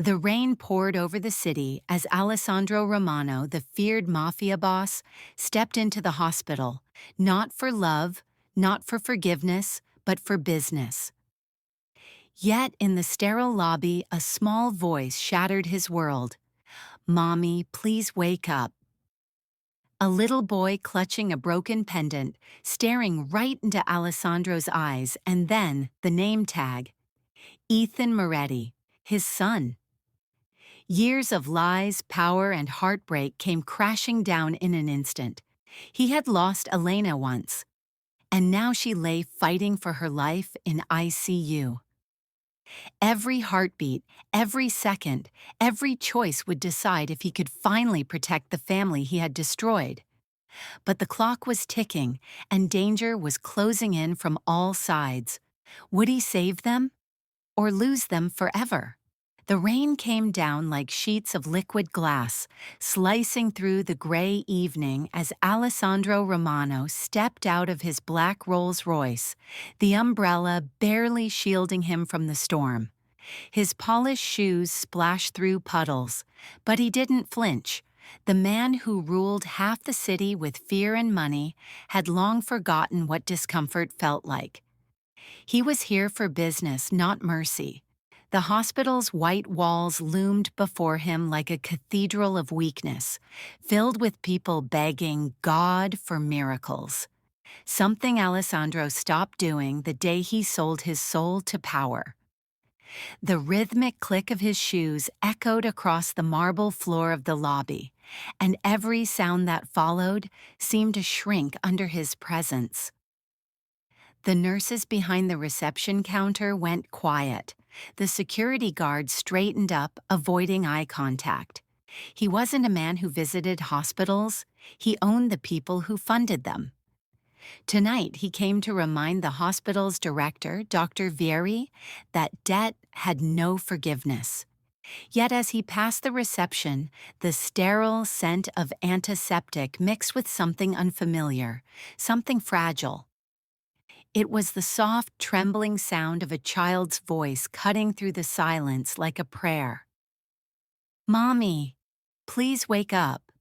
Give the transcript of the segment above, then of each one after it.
The rain poured over the city as Alessandro Romano, the feared Mafia boss, stepped into the hospital, not for love, not for forgiveness, but for business. Yet in the sterile lobby, a small voice shattered his world. "Mommy, please wake up." A little boy clutching a broken pendant, staring right into Alessandro's eyes, and then the name tag. Ethan Moretti, his son. Years of lies, power, and heartbreak came crashing down in an instant. He had lost Elena once, and now she lay fighting for her life in ICU. Every heartbeat, every second, every choice would decide if he could finally protect the family he had destroyed. But the clock was ticking, and danger was closing in from all sides. Would he save them, or lose them forever? The rain came down like sheets of liquid glass, slicing through the gray evening as Alessandro Romano stepped out of his black Rolls-Royce, the umbrella barely shielding him from the storm. His polished shoes splashed through puddles, but he didn't flinch. The man who ruled half the city with fear and money had long forgotten what discomfort felt like. He was here for business, not mercy. The hospital's white walls loomed before him like a cathedral of weakness, filled with people begging God for miracles. Something Alessandro stopped doing the day he sold his soul to power. The rhythmic click of his shoes echoed across the marble floor of the lobby, and every sound that followed seemed to shrink under his presence. The nurses behind the reception counter went quiet. The security guard straightened up, avoiding eye contact. He wasn't a man who visited hospitals. He owned the people who funded them. Tonight, he came to remind the hospital's director, Dr. Vieri, that debt had no forgiveness. Yet as he passed the reception, the sterile scent of antiseptic mixed with something unfamiliar, something fragile. It was the soft, trembling sound of a child's voice cutting through the silence like a prayer. "Mommy, please wake up."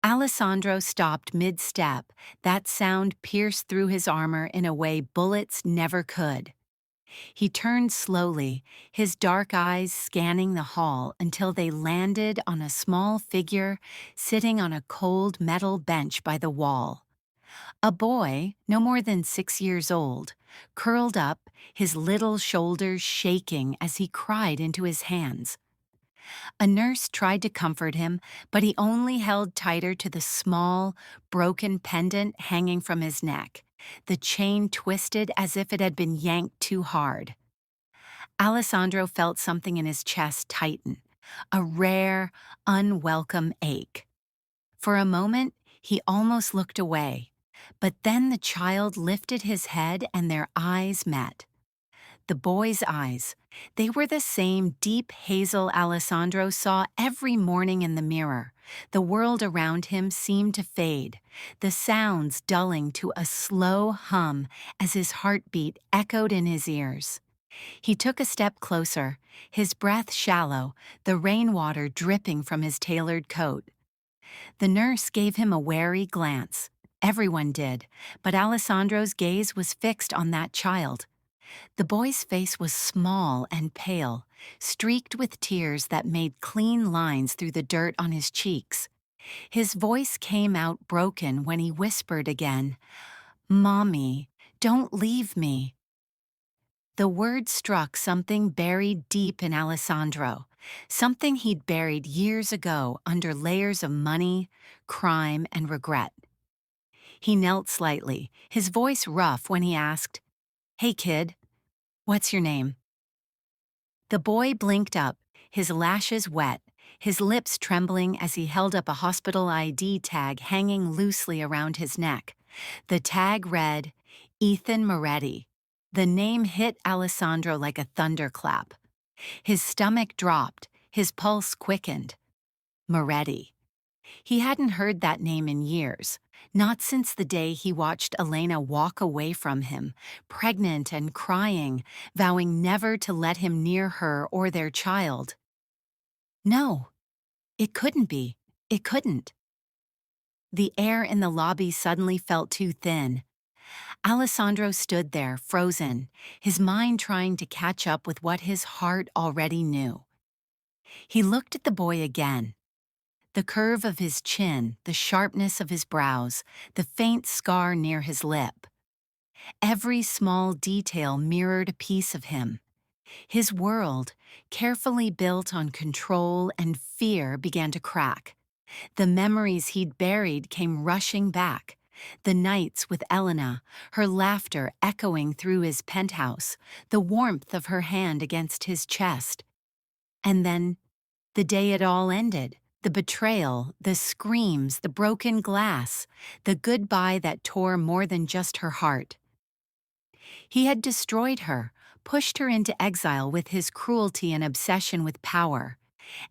Alessandro stopped mid-step. That sound pierced through his armor in a way bullets never could. He turned slowly, his dark eyes scanning the hall until they landed on a small figure sitting on a cold metal bench by the wall. A boy, no more than 6 years old, curled up, his little shoulders shaking as he cried into his hands. A nurse tried to comfort him, but he only held tighter to the small, broken pendant hanging from his neck. The chain twisted as if it had been yanked too hard. Alessandro felt something in his chest tighten, a rare, unwelcome ache. For a moment, he almost looked away. But then the child lifted his head and their eyes met. The boy's eyes, they were the same deep hazel Alessandro saw every morning in the mirror. The world around him seemed to fade, the sounds dulling to a slow hum as his heartbeat echoed in his ears. He took a step closer, his breath shallow, the rainwater dripping from his tailored coat. The nurse gave him a wary glance. Everyone did, but Alessandro's gaze was fixed on that child. The boy's face was small and pale, streaked with tears that made clean lines through the dirt on his cheeks. His voice came out broken when he whispered again, "Mommy, don't leave me." The word struck something buried deep in Alessandro, something he'd buried years ago under layers of money, crime, and regret. He knelt slightly, his voice rough when he asked, "Hey kid, what's your name?" The boy blinked up, his lashes wet, his lips trembling as he held up a hospital ID tag hanging loosely around his neck. The tag read, "Ethan Moretti." The name hit Alessandro like a thunderclap. His stomach dropped, his pulse quickened. Moretti. He hadn't heard that name in years, Not since the day he watched Elena walk away from him, pregnant and crying, vowing never to let him near her or their child. No, it couldn't be. It couldn't. The air in the lobby suddenly felt too thin. Alessandro stood there, frozen, his mind trying to catch up with what his heart already knew. He looked at the boy again. The curve of his chin, the sharpness of his brows, the faint scar near his lip. Every small detail mirrored a piece of him. His world, carefully built on control and fear, began to crack. The memories he'd buried came rushing back. The nights with Elena, her laughter echoing through his penthouse, the warmth of her hand against his chest. And then, the day it all ended. The betrayal, the screams, the broken glass, the goodbye that tore more than just her heart. He had destroyed her, pushed her into exile with his cruelty and obsession with power.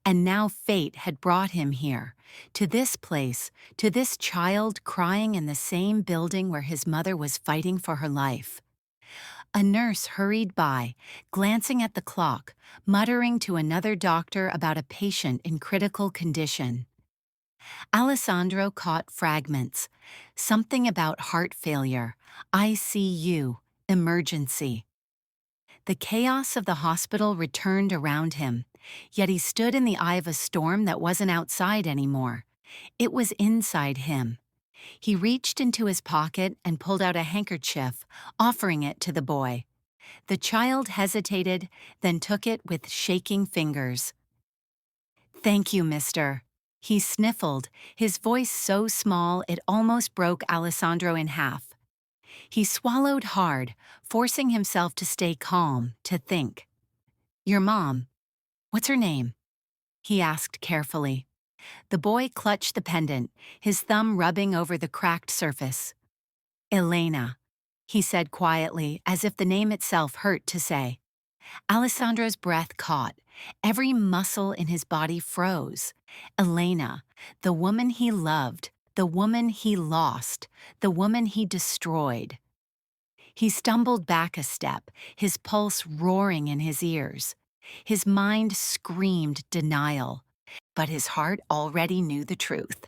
And now fate had brought him here, to this place, to this child crying in the same building where his mother was fighting for her life. A nurse hurried by, glancing at the clock, muttering to another doctor about a patient in critical condition. Alessandro caught fragments. Something about heart failure, ICU, emergency. The chaos of the hospital returned around him, yet he stood in the eye of a storm that wasn't outside anymore. It was inside him. He reached into his pocket and pulled out a handkerchief, offering it to the boy. The child hesitated, then took it with shaking fingers. "Thank you, mister." He sniffled, his voice so small it almost broke Alessandro in half. He swallowed hard, forcing himself to stay calm, to think. "Your mom, what's her name?" he asked carefully. The boy clutched the pendant, his thumb rubbing over the cracked surface. "Elena," he said quietly, as if the name itself hurt to say. Alessandro's breath caught. Every muscle in his body froze. Elena, the woman he loved, the woman he lost, the woman he destroyed. He stumbled back a step, his pulse roaring in his ears. His mind screamed denial, but his heart already knew the truth.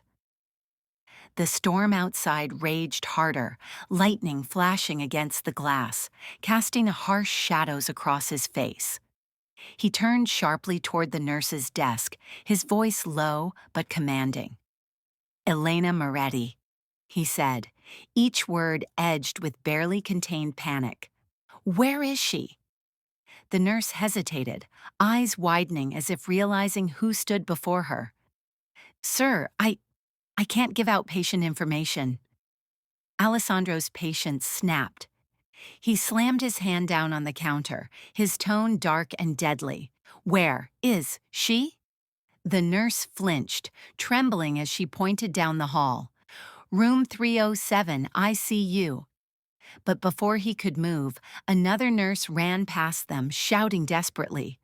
The storm outside raged harder, lightning flashing against the glass, casting harsh shadows across his face. He turned sharply toward the nurse's desk, his voice low but commanding. "Elena Moretti," he said, each word edged with barely contained panic. "Where is she?" The nurse hesitated, eyes widening as if realizing who stood before her. "Sir, I can't give out patient information." Alessandro's patience snapped. He slammed his hand down on the counter, his tone dark and deadly. "Where is she?" The nurse flinched, trembling as she pointed down the hall. "Room 307, ICU." But before he could move, another nurse ran past them, shouting desperately.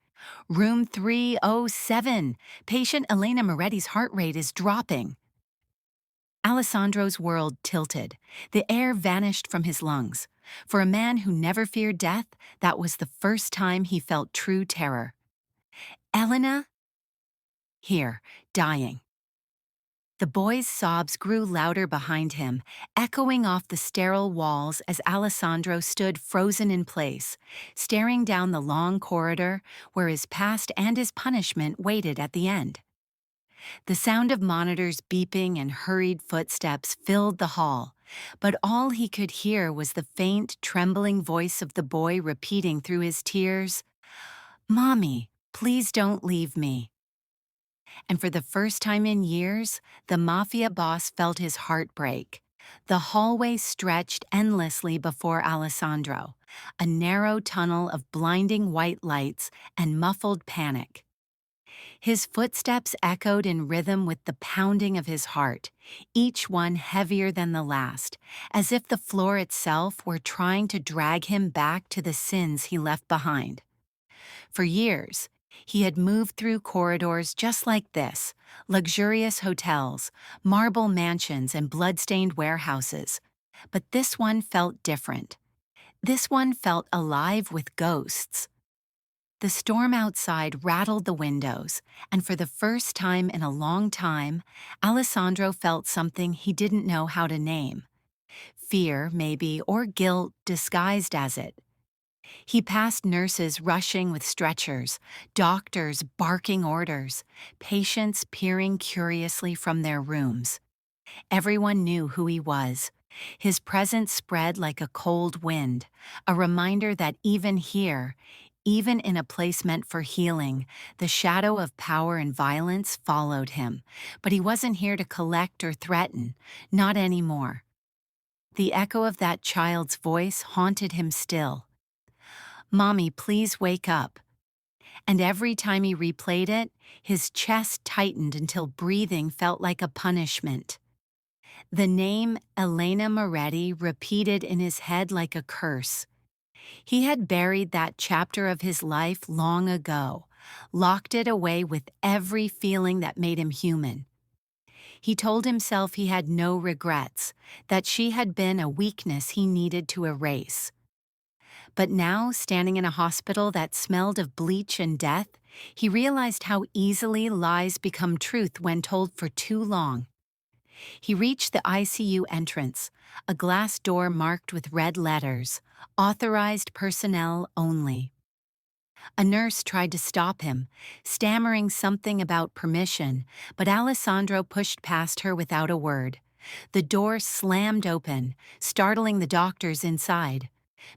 "Room 307! Patient Elena Moretti's heart rate is dropping." Alessandro's world tilted. The air vanished from his lungs. For a man who never feared death, that was the first time he felt true terror. "Elena?" "Here, dying." The boy's sobs grew louder behind him, echoing off the sterile walls as Alessandro stood frozen in place, staring down the long corridor where his past and his punishment waited at the end. The sound of monitors beeping and hurried footsteps filled the hall, but all he could hear was the faint, trembling voice of the boy repeating through his tears, "Mommy, please don't leave me." And for the first time in years, the Mafia boss felt his heart break. The hallway stretched endlessly before Alessandro, a narrow tunnel of blinding white lights and muffled panic. His footsteps echoed in rhythm with the pounding of his heart, each one heavier than the last, as if the floor itself were trying to drag him back to the sins he left behind. For years, He had moved through corridors just like this, luxurious hotels, marble mansions, and blood-stained warehouses. But this one felt different. This one felt alive with ghosts. The storm outside rattled the windows, and for the first time in a long time, Alessandro felt something he didn't know how to name. Fear, maybe, or guilt disguised as it. He passed nurses rushing with stretchers, doctors barking orders, patients peering curiously from their rooms. Everyone knew who he was. His presence spread like a cold wind, a reminder that even here, even in a place meant for healing, the shadow of power and violence followed him. But he wasn't here to collect or threaten, not anymore. The echo of that child's voice haunted him still. "Mommy, please wake up." And every time he replayed it, his chest tightened until breathing felt like a punishment. The name Elena Moretti repeated in his head like a curse. He had buried that chapter of his life long ago, locked it away with every feeling that made him human. He told himself he had no regrets, that she had been a weakness he needed to erase. But now, standing in a hospital that smelled of bleach and death, he realized how easily lies become truth when told for too long. He reached the ICU entrance, a glass door marked with red letters, "Authorized personnel only." A nurse tried to stop him, stammering something about permission, but Alessandro pushed past her without a word. The door slammed open, startling the doctors inside.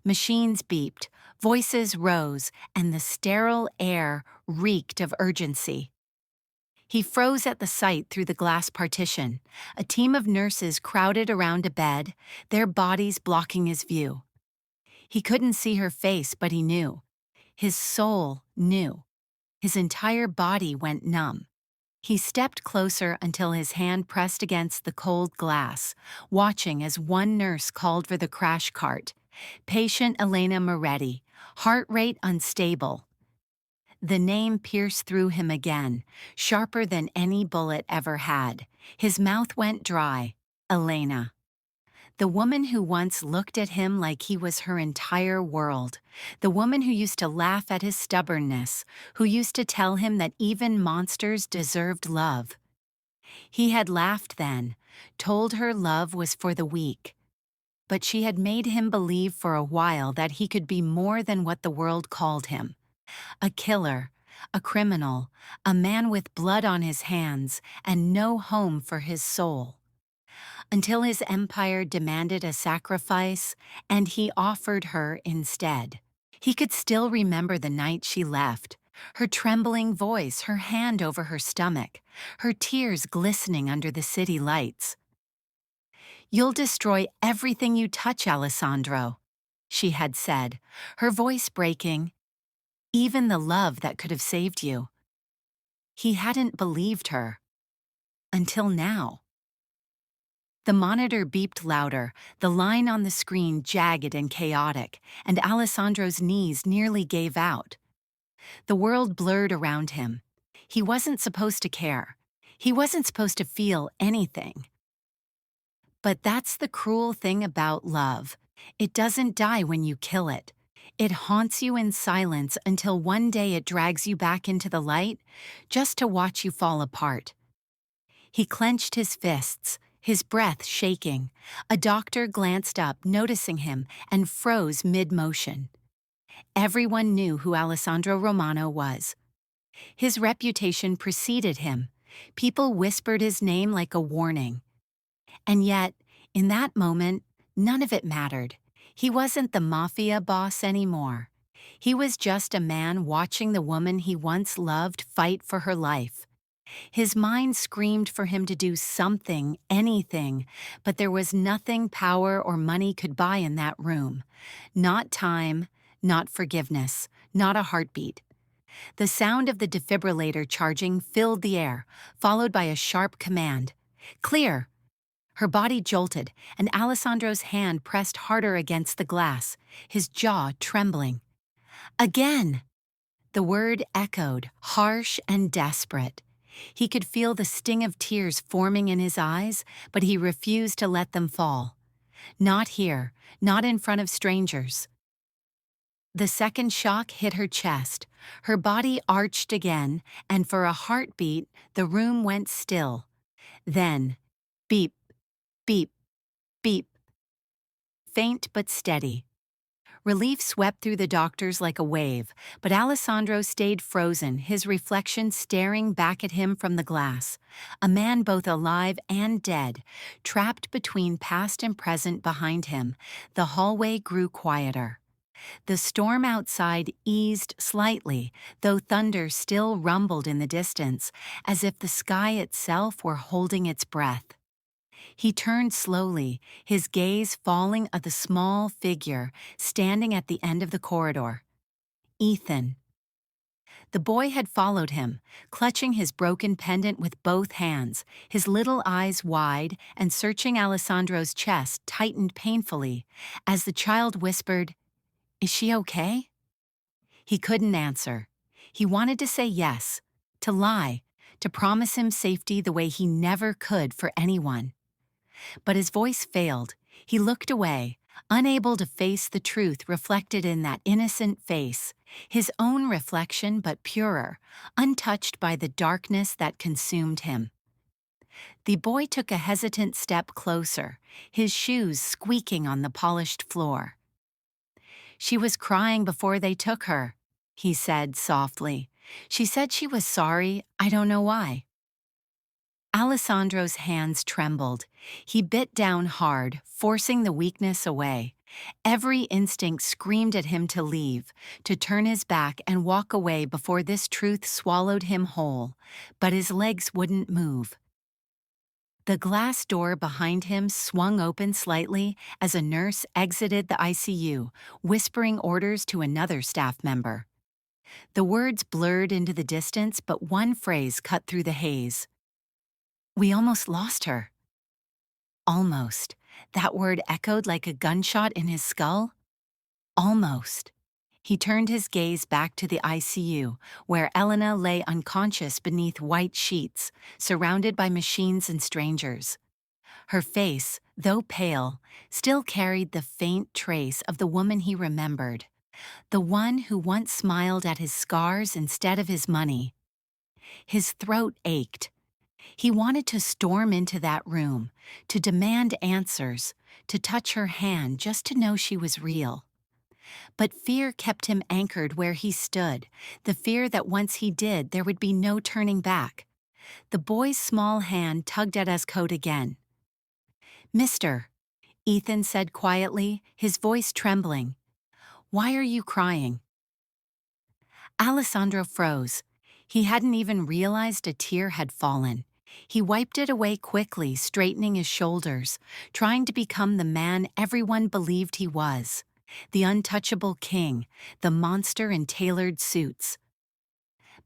Machines beeped, voices rose, and the sterile air reeked of urgency. He froze at the sight through the glass partition. A team of nurses crowded around a bed, their bodies blocking his view. He couldn't see her face, but he knew. His soul knew. His entire body went numb. He stepped closer until his hand pressed against the cold glass, watching as one nurse called for the crash cart. Patient Elena Moretti, heart rate unstable. The name pierced through him again, sharper than any bullet ever had. His mouth went dry. Elena. The woman who once looked at him like he was her entire world. The woman who used to laugh at his stubbornness, who used to tell him that even monsters deserved love. He had laughed then, told her love was for the weak. But she had made him believe for a while that he could be more than what the world called him. A killer, a criminal, a man with blood on his hands and no home for his soul. Until his empire demanded a sacrifice, and he offered her instead. He could still remember the night she left, her trembling voice, her hand over her stomach, her tears glistening under the city lights. "You'll destroy everything you touch, Alessandro," she had said, her voice breaking. "Even the love that could have saved you." He hadn't believed her. Until now. The monitor beeped louder, the line on the screen jagged and chaotic, and Alessandro's knees nearly gave out. The world blurred around him. He wasn't supposed to care. He wasn't supposed to feel anything. But that's the cruel thing about love. It doesn't die when you kill it. It haunts you in silence until one day it drags you back into the light, just to watch you fall apart. He clenched his fists, his breath shaking. A doctor glanced up, noticing him, and froze mid-motion. Everyone knew who Alessandro Romano was. His reputation preceded him. People whispered his name like a warning. And yet, in that moment, none of it mattered. He wasn't the Mafia boss anymore. He was just a man watching the woman he once loved fight for her life. His mind screamed for him to do something, anything, but there was nothing power or money could buy in that room. Not time, not forgiveness, not a heartbeat. The sound of the defibrillator charging filled the air, followed by a sharp command. "Clear!" Her body jolted, and Alessandro's hand pressed harder against the glass, his jaw trembling. "Again!" The word echoed, harsh and desperate. He could feel the sting of tears forming in his eyes, but he refused to let them fall. Not here, not in front of strangers. The second shock hit her chest. Her body arched again, and for a heartbeat, the room went still. Then, beep, beep, beep. Faint but steady. Relief swept through the doctors like a wave, but Alessandro stayed frozen, his reflection staring back at him from the glass. A man both alive and dead, trapped between past and present behind him. The hallway grew quieter. The storm outside eased slightly, though thunder still rumbled in the distance, as if the sky itself were holding its breath. He turned slowly, his gaze falling at the small figure standing at the end of the corridor. Ethan. The boy had followed him, clutching his broken pendant with both hands, his little eyes wide and searching Alessandro's chest tightened painfully, as the child whispered, "Is she okay?" He couldn't answer. He wanted to say yes, to lie, to promise him safety the way he never could for anyone. But his voice failed. He looked away, unable to face the truth reflected in that innocent face, his own reflection but purer, untouched by the darkness that consumed him. The boy took a hesitant step closer, his shoes squeaking on the polished floor. "She was crying before they took her," he said softly. "She said she was sorry, I don't know why." Alessandro's hands trembled. He bit down hard, forcing the weakness away. Every instinct screamed at him to leave, to turn his back and walk away before this truth swallowed him whole, but his legs wouldn't move. The glass door behind him swung open slightly as a nurse exited the ICU, whispering orders to another staff member. The words blurred into the distance, but one phrase cut through the haze. "We almost lost her." Almost. That word echoed like a gunshot in his skull. Almost. He turned his gaze back to the ICU, where Elena lay unconscious beneath white sheets, surrounded by machines and strangers. Her face, though pale, still carried the faint trace of the woman he remembered, the one who once smiled at his scars instead of his money. His throat ached. He wanted to storm into that room, to demand answers, to touch her hand just to know she was real. But fear kept him anchored where he stood, the fear that once he did, there would be no turning back. The boy's small hand tugged at his coat again. "Mister," Ethan said quietly, his voice trembling, "why are you crying?" Alessandro froze. He hadn't even realized a tear had fallen. He wiped it away quickly, straightening his shoulders, trying to become the man everyone believed he was, the untouchable king, the monster in tailored suits.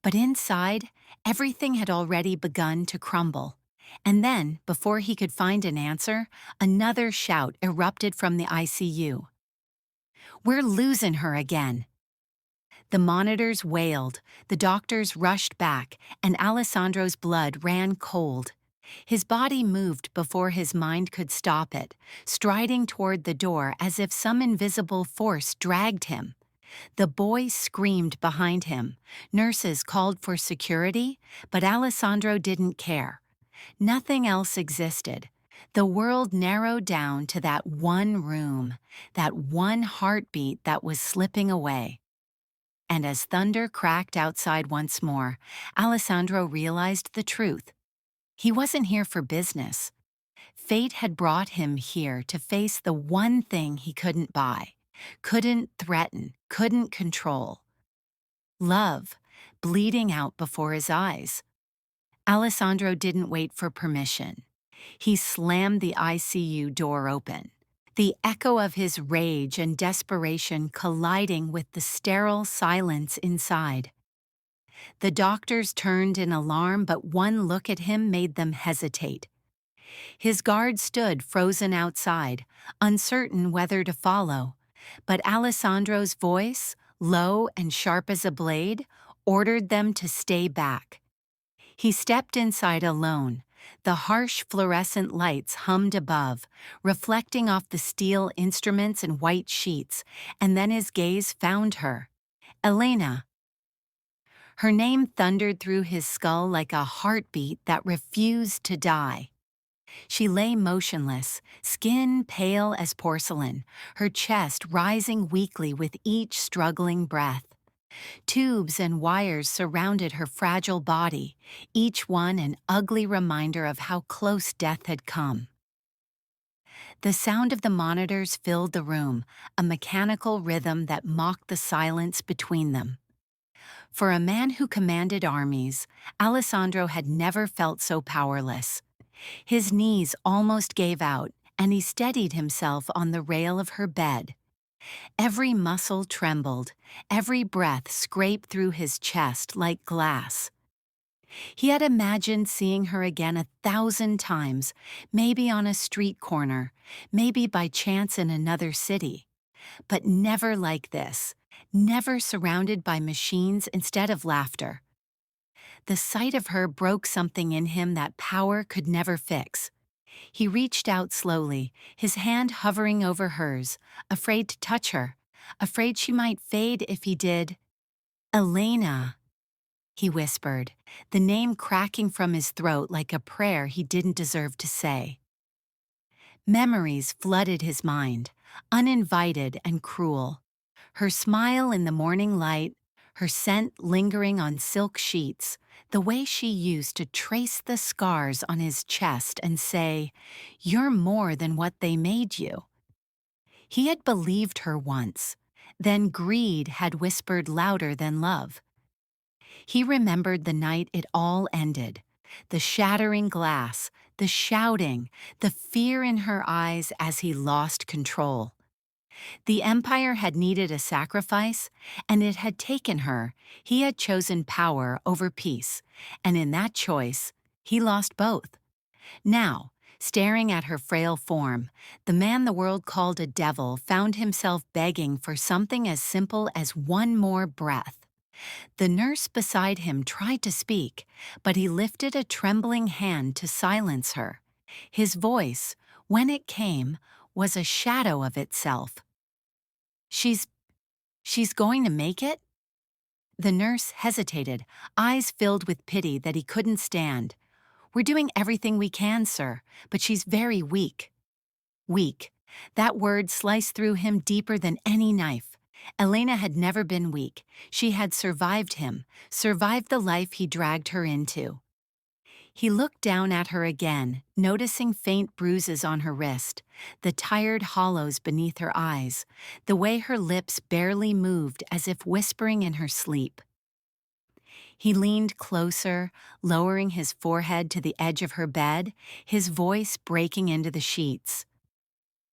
But inside, everything had already begun to crumble. And then, before he could find an answer, another shout erupted from the ICU. "We're losing her again." The monitors wailed, the doctors rushed back, and Alessandro's blood ran cold. His body moved before his mind could stop it, striding toward the door as if some invisible force dragged him. The boy screamed behind him. Nurses called for security, but Alessandro didn't care. Nothing else existed. The world narrowed down to that one room, that one heartbeat that was slipping away. And as thunder cracked outside once more, Alessandro realized the truth. He wasn't here for business. Fate had brought him here to face the one thing he couldn't buy, couldn't threaten, couldn't control. Love, bleeding out before his eyes. Alessandro didn't wait for permission. He slammed the ICU door open, the echo of his rage and desperation colliding with the sterile silence inside. The doctors turned in alarm, but one look at him made them hesitate. His guard stood frozen outside, uncertain whether to follow, but Alessandro's voice, low and sharp as a blade, ordered them to stay back. He stepped inside alone. The harsh fluorescent lights hummed above, reflecting off the steel instruments and white sheets, and then his gaze found her. Elena. Her name thundered through his skull like a heartbeat that refused to die. She lay motionless, skin pale as porcelain, her chest rising weakly with each struggling breath. Tubes and wires surrounded her fragile body, each one an ugly reminder of how close death had come. The sound of the monitors filled the room, a mechanical rhythm that mocked the silence between them. For a man who commanded armies, Alessandro had never felt so powerless. His knees almost gave out, and he steadied himself on the rail of her bed. Every muscle trembled, every breath scraped through his chest like glass. He had imagined seeing her again 1,000 times, maybe on a street corner, maybe by chance in another city. But never like this, never surrounded by machines instead of laughter. The sight of her broke something in him that power could never fix. He reached out slowly, his hand hovering over hers, afraid to touch her, afraid she might fade if he did. Elena, he whispered, the name cracking from his throat like a prayer he didn't deserve to say. Memories flooded his mind, uninvited and cruel. Her smile in the morning light, her scent lingering on silk sheets, the way she used to trace the scars on his chest and say, "You're more than what they made you." He had believed her once, then greed had whispered louder than love. He remembered the night it all ended, the shattering glass, the shouting, the fear in her eyes as he lost control. The Empire had needed a sacrifice, and it had taken her. He had chosen power over peace, and in that choice, he lost both. Now, staring at her frail form, the man the world called a devil found himself begging for something as simple as one more breath. The nurse beside him tried to speak, but he lifted a trembling hand to silence her. His voice, when it came, was a shadow of itself. She's going to make it?" The nurse hesitated, eyes filled with pity that he couldn't stand. "We're doing everything we can, sir, but she's very weak." Weak. That word sliced through him deeper than any knife. Elena had never been weak. She had survived him, survived the life he dragged her into. He looked down at her again, noticing faint bruises on her wrist, the tired hollows beneath her eyes, the way her lips barely moved as if whispering in her sleep. He leaned closer, lowering his forehead to the edge of her bed, his voice breaking into the sheets.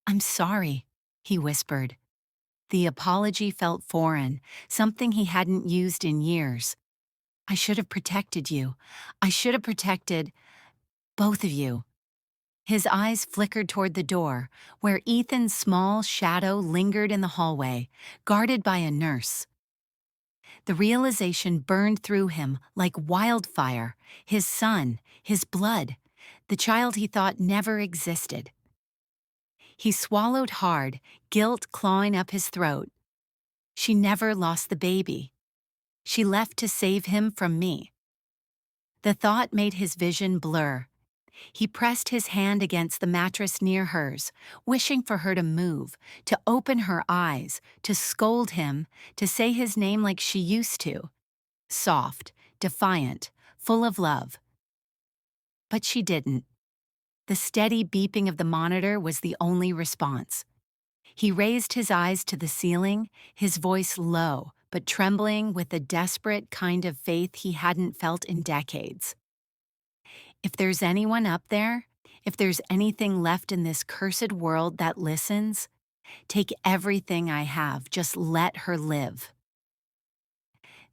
"I'm sorry," he whispered. The apology felt foreign, something he hadn't used in years. "I should have protected you. I should have protected both of you." His eyes flickered toward the door, where Ethan's small shadow lingered in the hallway, guarded by a nurse. The realization burned through him like wildfire, his son, his blood, the child he thought never existed. He swallowed hard, guilt clawing up his throat. She never lost the baby. She left to save him from me. The thought made his vision blur. He pressed his hand against the mattress near hers, wishing for her to move, to open her eyes, to scold him, to say his name like she used to. Soft, defiant, full of love. But she didn't. The steady beeping of the monitor was the only response. He raised his eyes to the ceiling, his voice low, but trembling with a desperate kind of faith he hadn't felt in decades. "If there's anyone up there, if there's anything left in this cursed world that listens, take everything I have, just let her live."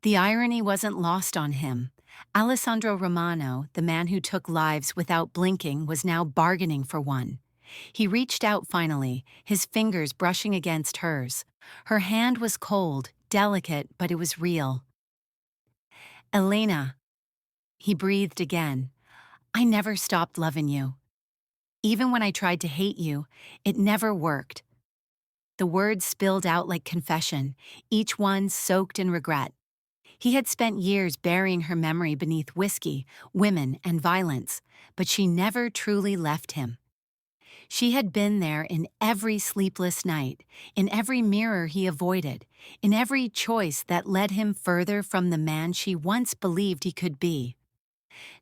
The irony wasn't lost on him. Alessandro Romano, the man who took lives without blinking, was now bargaining for one. He reached out finally, his fingers brushing against hers. Her hand was cold, delicate, but it was real. Elena, he breathed again. I never stopped loving you. Even when I tried to hate you, it never worked. The words spilled out like confession, each one soaked in regret. He had spent years burying her memory beneath whiskey, women, and violence, but she never truly left him. She had been there in every sleepless night, in every mirror he avoided, in every choice that led him further from the man she once believed he could be.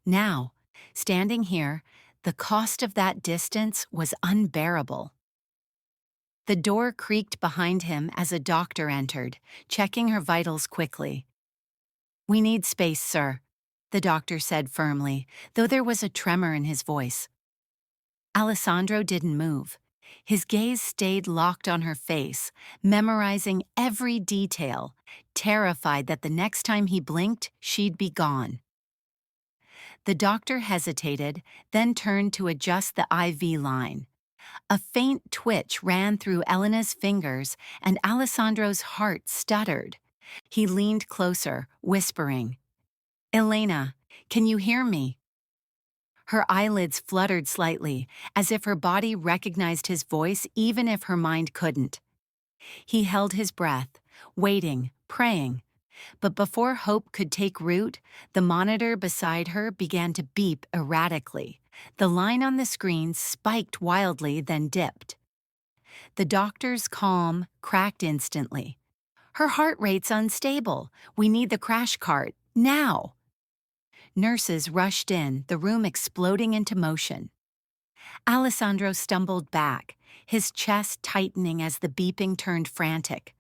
Now, standing here, the cost of that distance was unbearable. The door creaked behind him as a doctor entered, checking her vitals quickly. We need space, sir, the doctor said firmly, though there was a tremor in his voice. Alessandro didn't move. His gaze stayed locked on her face, memorizing every detail, terrified that the next time he blinked, she'd be gone. The doctor hesitated, then turned to adjust the IV line. A faint twitch ran through Elena's fingers, and Alessandro's heart stuttered. He leaned closer, whispering, Elena, can you hear me? Her eyelids fluttered slightly, as if her body recognized his voice even if her mind couldn't. He held his breath, waiting, praying. But before hope could take root, the monitor beside her began to beep erratically. The line on the screen spiked wildly, then dipped. The doctor's calm cracked instantly. Her heart rate's unstable. We need the crash cart, now. Nurses rushed in, the room exploding into motion. Alessandro stumbled back, his chest tightening as the beeping turned frantic.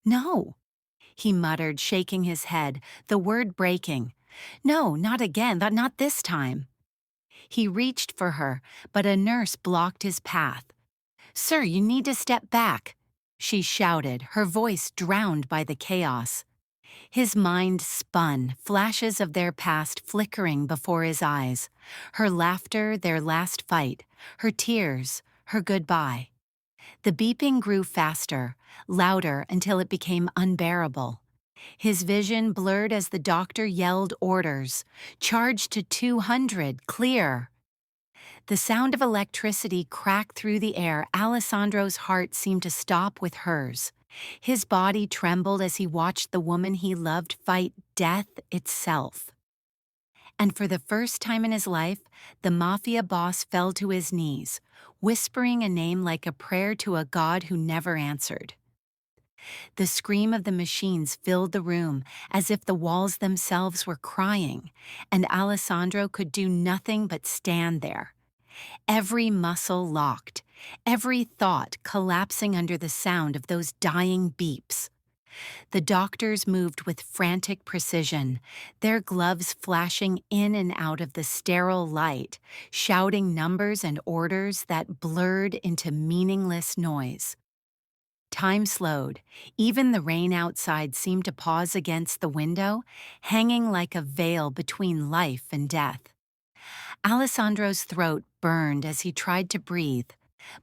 No, he muttered, shaking his head, the word breaking. No, not again, not this time. He reached for her, but a nurse blocked his path. Sir, you need to step back, she shouted, her voice drowned by the chaos. His mind spun, flashes of their past flickering before his eyes. Her laughter, their last fight, her tears, her goodbye. The beeping grew faster, louder until it became unbearable. His vision blurred as the doctor yelled orders. Charge to 200, clear. The sound of electricity cracked through the air. Alessandro's heart seemed to stop with hers. His body trembled as he watched the woman he loved fight death itself. And for the first time in his life, the Mafia boss fell to his knees, whispering a name like a prayer to a god who never answered. The scream of the machines filled the room as if the walls themselves were crying, and Alessandro could do nothing but stand there. Every muscle locked, every thought collapsing under the sound of those dying beeps. The doctors moved with frantic precision, their gloves flashing in and out of the sterile light, shouting numbers and orders that blurred into meaningless noise. Time slowed. Even the rain outside seemed to pause against the window, hanging like a veil between life and death. Alessandro's throat burned as he tried to breathe,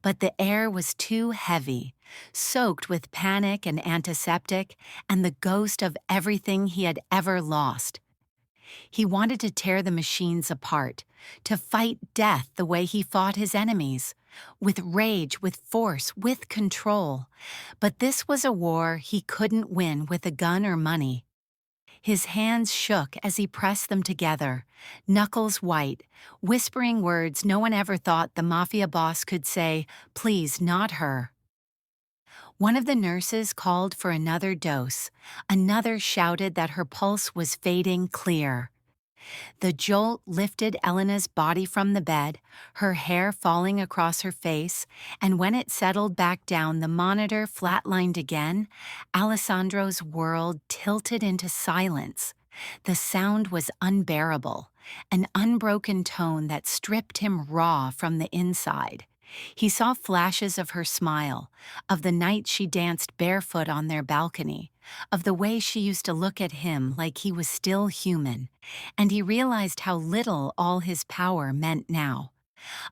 but the air was too heavy, soaked with panic and antiseptic and the ghost of everything he had ever lost. He wanted to tear the machines apart, to fight death the way he fought his enemies, with rage, with force, with control. But this was a war he couldn't win with a gun or money. His hands shook as he pressed them together, knuckles white, whispering words no one ever thought the Mafia boss could say, please, not her. One of the nurses called for another dose. Another shouted that her pulse was fading clear. The jolt lifted Elena's body from the bed, her hair falling across her face, and when it settled back down, the monitor flatlined again. Alessandro's world tilted into silence. The sound was unbearable, an unbroken tone that stripped him raw from the inside. He saw flashes of her smile, of the night she danced barefoot on their balcony, of the way she used to look at him like he was still human, and he realized how little all his power meant now.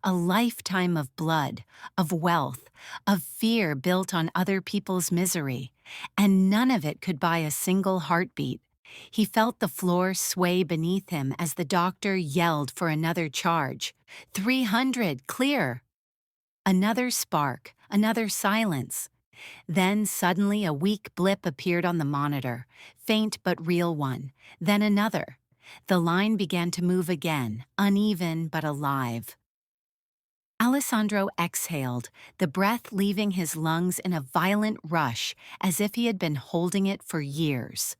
A lifetime of blood, of wealth, of fear built on other people's misery, and none of it could buy a single heartbeat. He felt the floor sway beneath him as the doctor yelled for another charge. 300, clear! Another spark, another silence. Then suddenly a weak blip appeared on the monitor, faint but real one. Then another. The line began to move again, uneven but alive. Alessandro exhaled, the breath leaving his lungs in a violent rush, as if he had been holding it for years.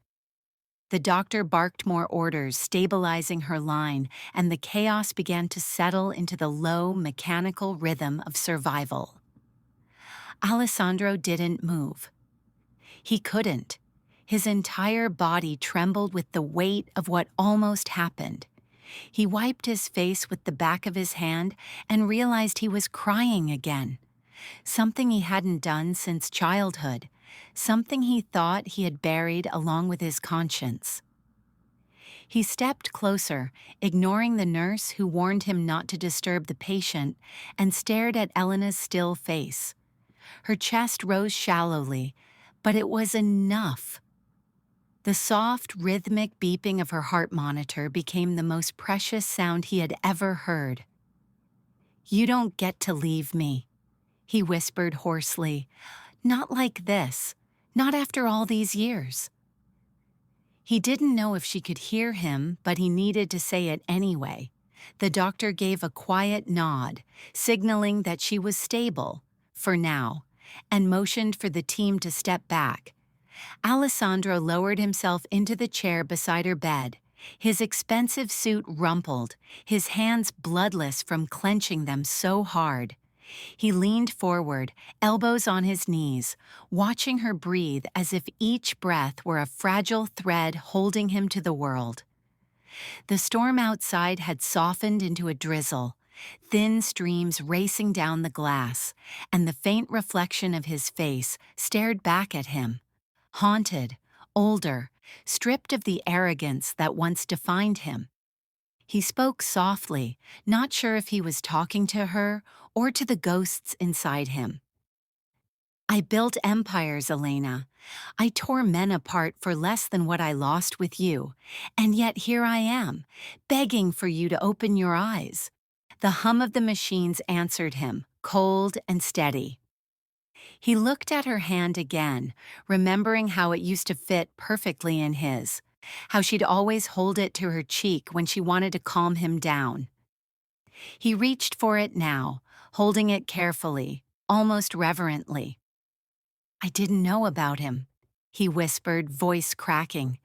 The doctor barked more orders, stabilizing her line, and the chaos began to settle into the low, mechanical rhythm of survival. Alessandro didn't move. He couldn't. His entire body trembled with the weight of what almost happened. He wiped his face with the back of his hand and realized he was crying again. Something he hadn't done since childhood. Something he thought he had buried along with his conscience. He stepped closer, ignoring the nurse who warned him not to disturb the patient, and stared at Elena's still face. Her chest rose shallowly, but it was enough. The soft, rhythmic beeping of her heart monitor became the most precious sound he had ever heard. "You don't get to leave me," he whispered hoarsely. "Not like this. Not after all these years." He didn't know if she could hear him, but he needed to say it anyway. The doctor gave a quiet nod, signaling that she was stable, for now, and motioned for the team to step back. Alessandro lowered himself into the chair beside her bed, his expensive suit rumpled, his hands bloodless from clenching them so hard. He leaned forward, elbows on his knees, watching her breathe as if each breath were a fragile thread holding him to the world. The storm outside had softened into a drizzle, thin streams racing down the glass, and the faint reflection of his face stared back at him. Haunted, older, stripped of the arrogance that once defined him. He spoke softly, not sure if he was talking to her or to the ghosts inside him. "I built empires, Elena. I tore men apart for less than what I lost with you, and yet here I am, begging for you to open your eyes." The hum of the machines answered him, cold and steady. He looked at her hand again, remembering how it used to fit perfectly in his, how she'd always hold it to her cheek when she wanted to calm him down. He reached for it now, holding it carefully, almost reverently. "I didn't know about him," he whispered, voice cracking.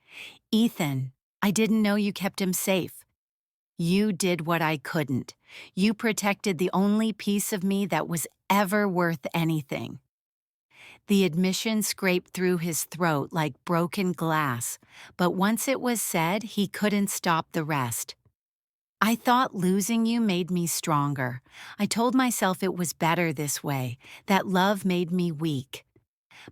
"Ethan, I didn't know you kept him safe. You did what I couldn't. You protected the only piece of me that was ever worth anything." The admission scraped through his throat like broken glass, but once it was said, he couldn't stop the rest. "I thought losing you made me stronger. I told myself it was better this way, that love made me weak.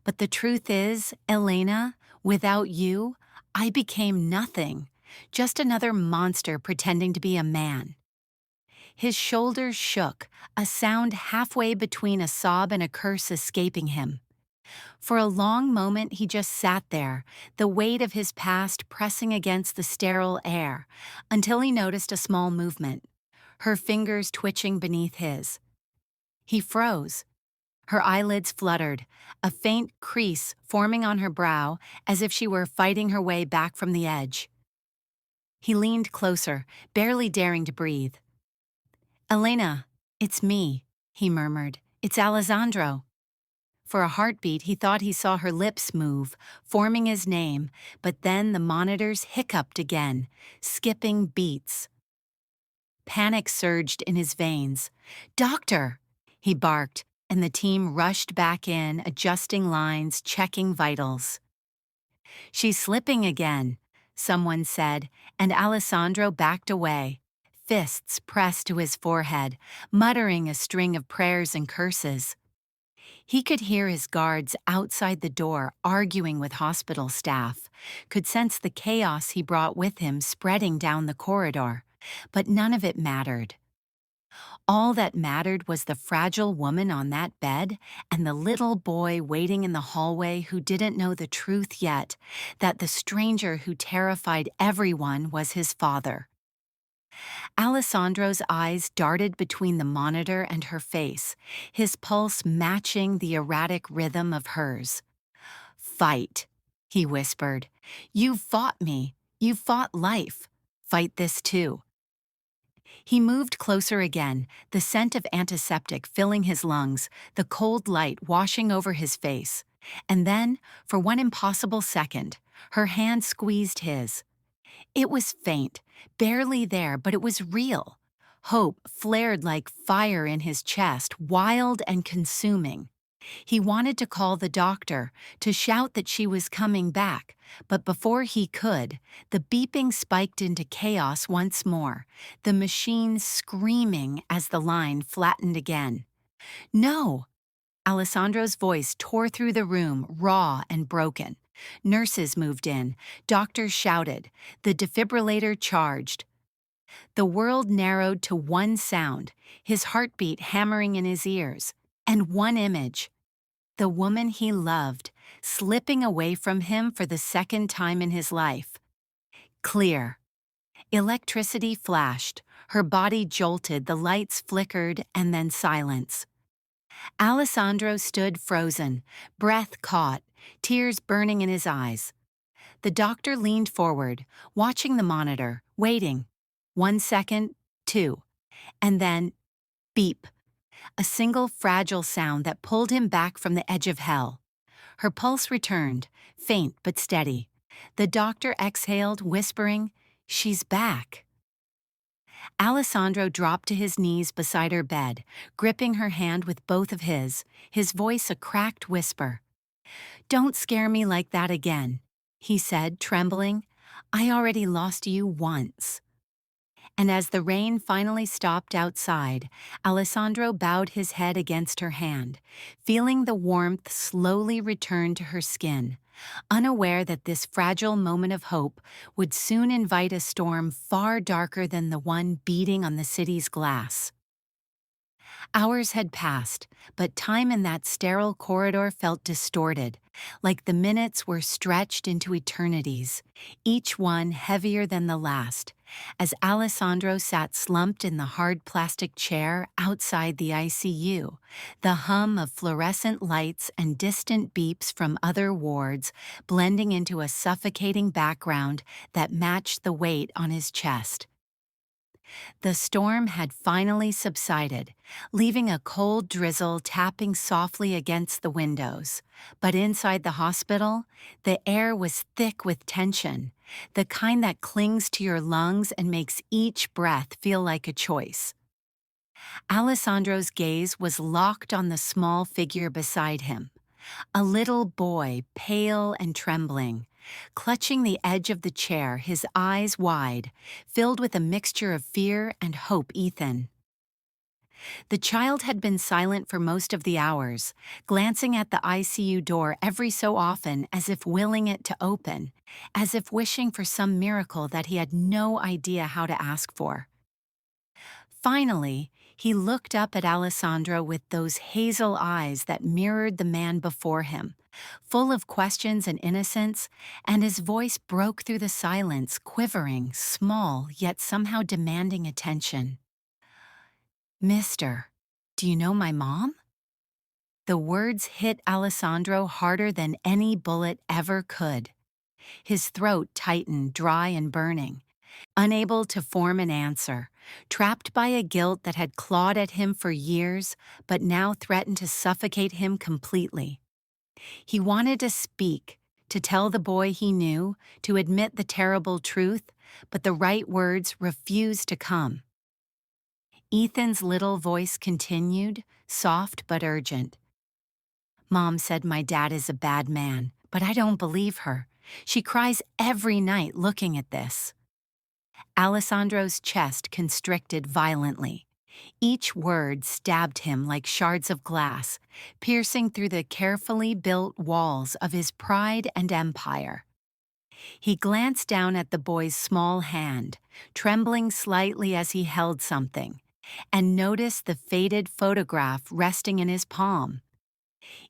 But the truth is, Elena, without you, I became nothing, just another monster pretending to be a man." His shoulders shook, a sound halfway between a sob and a curse escaping him. For a long moment he just sat there, the weight of his past pressing against the sterile air, until he noticed a small movement, her fingers twitching beneath his. He froze. Her eyelids fluttered, a faint crease forming on her brow as if she were fighting her way back from the edge. He leaned closer, barely daring to breathe. "Elena, it's me," he murmured. "It's Alessandro." For a heartbeat, he thought he saw her lips move, forming his name, but then the monitors hiccuped again, skipping beats. Panic surged in his veins. "Doctor!" he barked, and the team rushed back in, adjusting lines, checking vitals. "She's slipping again," someone said, and Alessandro backed away, fists pressed to his forehead, muttering a string of prayers and curses. He could hear his guards outside the door arguing with hospital staff, could sense the chaos he brought with him spreading down the corridor, but none of it mattered. All that mattered was the fragile woman on that bed and the little boy waiting in the hallway who didn't know the truth yet, that the stranger who terrified everyone was his father. Alessandro's eyes darted between the monitor and her face, his pulse matching the erratic rhythm of hers. "Fight," he whispered. "You've fought me. You've fought life. Fight this too." He moved closer again, the scent of antiseptic filling his lungs, the cold light washing over his face. And then, for one impossible second, her hand squeezed his. It was faint, barely there, but it was real. Hope flared like fire in his chest, wild and consuming. He wanted to call the doctor, to shout that she was coming back, but before he could, the beeping spiked into chaos once more, the machine screaming as the line flattened again. "No!" Alessandro's voice tore through the room, raw and broken. Nurses moved in, doctors shouted, the defibrillator charged. The world narrowed to one sound, his heartbeat hammering in his ears, and one image. The woman he loved, slipping away from him for the second time in his life. Clear. Electricity flashed, her body jolted, the lights flickered, and then silence. Alessandro stood frozen, breath caught, tears burning in his eyes. The doctor leaned forward, watching the monitor, waiting. 1 second, 2, and then beep. A single fragile sound that pulled him back from the edge of hell. Her pulse returned, faint but steady. The doctor exhaled, whispering, "She's back." Alessandro dropped to his knees beside her bed, gripping her hand with both of his voice a cracked whisper. "Don't scare me like that again," he said, trembling. "I already lost you once." And as the rain finally stopped outside, Alessandro bowed his head against her hand, feeling the warmth slowly return to her skin, unaware that this fragile moment of hope would soon invite a storm far darker than the one beating on the city's glass. Hours had passed, but time in that sterile corridor felt distorted, like the minutes were stretched into eternities, each one heavier than the last, as Alessandro sat slumped in the hard plastic chair outside the ICU, the hum of fluorescent lights and distant beeps from other wards blending into a suffocating background that matched the weight on his chest. The storm had finally subsided, leaving a cold drizzle tapping softly against the windows. But inside the hospital, the air was thick with tension, the kind that clings to your lungs and makes each breath feel like a choice. Alessandro's gaze was locked on the small figure beside him, a little boy, pale and trembling, clutching the edge of the chair, his eyes wide, filled with a mixture of fear and hope. Ethan. The child had been silent for most of the hours, glancing at the ICU door every so often as if willing it to open, as if wishing for some miracle that he had no idea how to ask for. Finally, he looked up at Alessandro with those hazel eyes that mirrored the man before him, full of questions and innocence, and his voice broke through the silence, quivering, small, yet somehow demanding attention. "Mister, do you know my mom?" The words hit Alessandro harder than any bullet ever could. His throat tightened, dry and burning, unable to form an answer, trapped by a guilt that had clawed at him for years but now threatened to suffocate him completely. He wanted to speak, to tell the boy he knew, to admit the terrible truth, but the right words refused to come. Ethan's little voice continued, soft but urgent. "Mom said my dad is a bad man, but I don't believe her. She cries every night looking at this." Alessandro's chest constricted violently. Each word stabbed him like shards of glass, piercing through the carefully built walls of his pride and empire. He glanced down at the boy's small hand, trembling slightly as he held something, and noticed the faded photograph resting in his palm.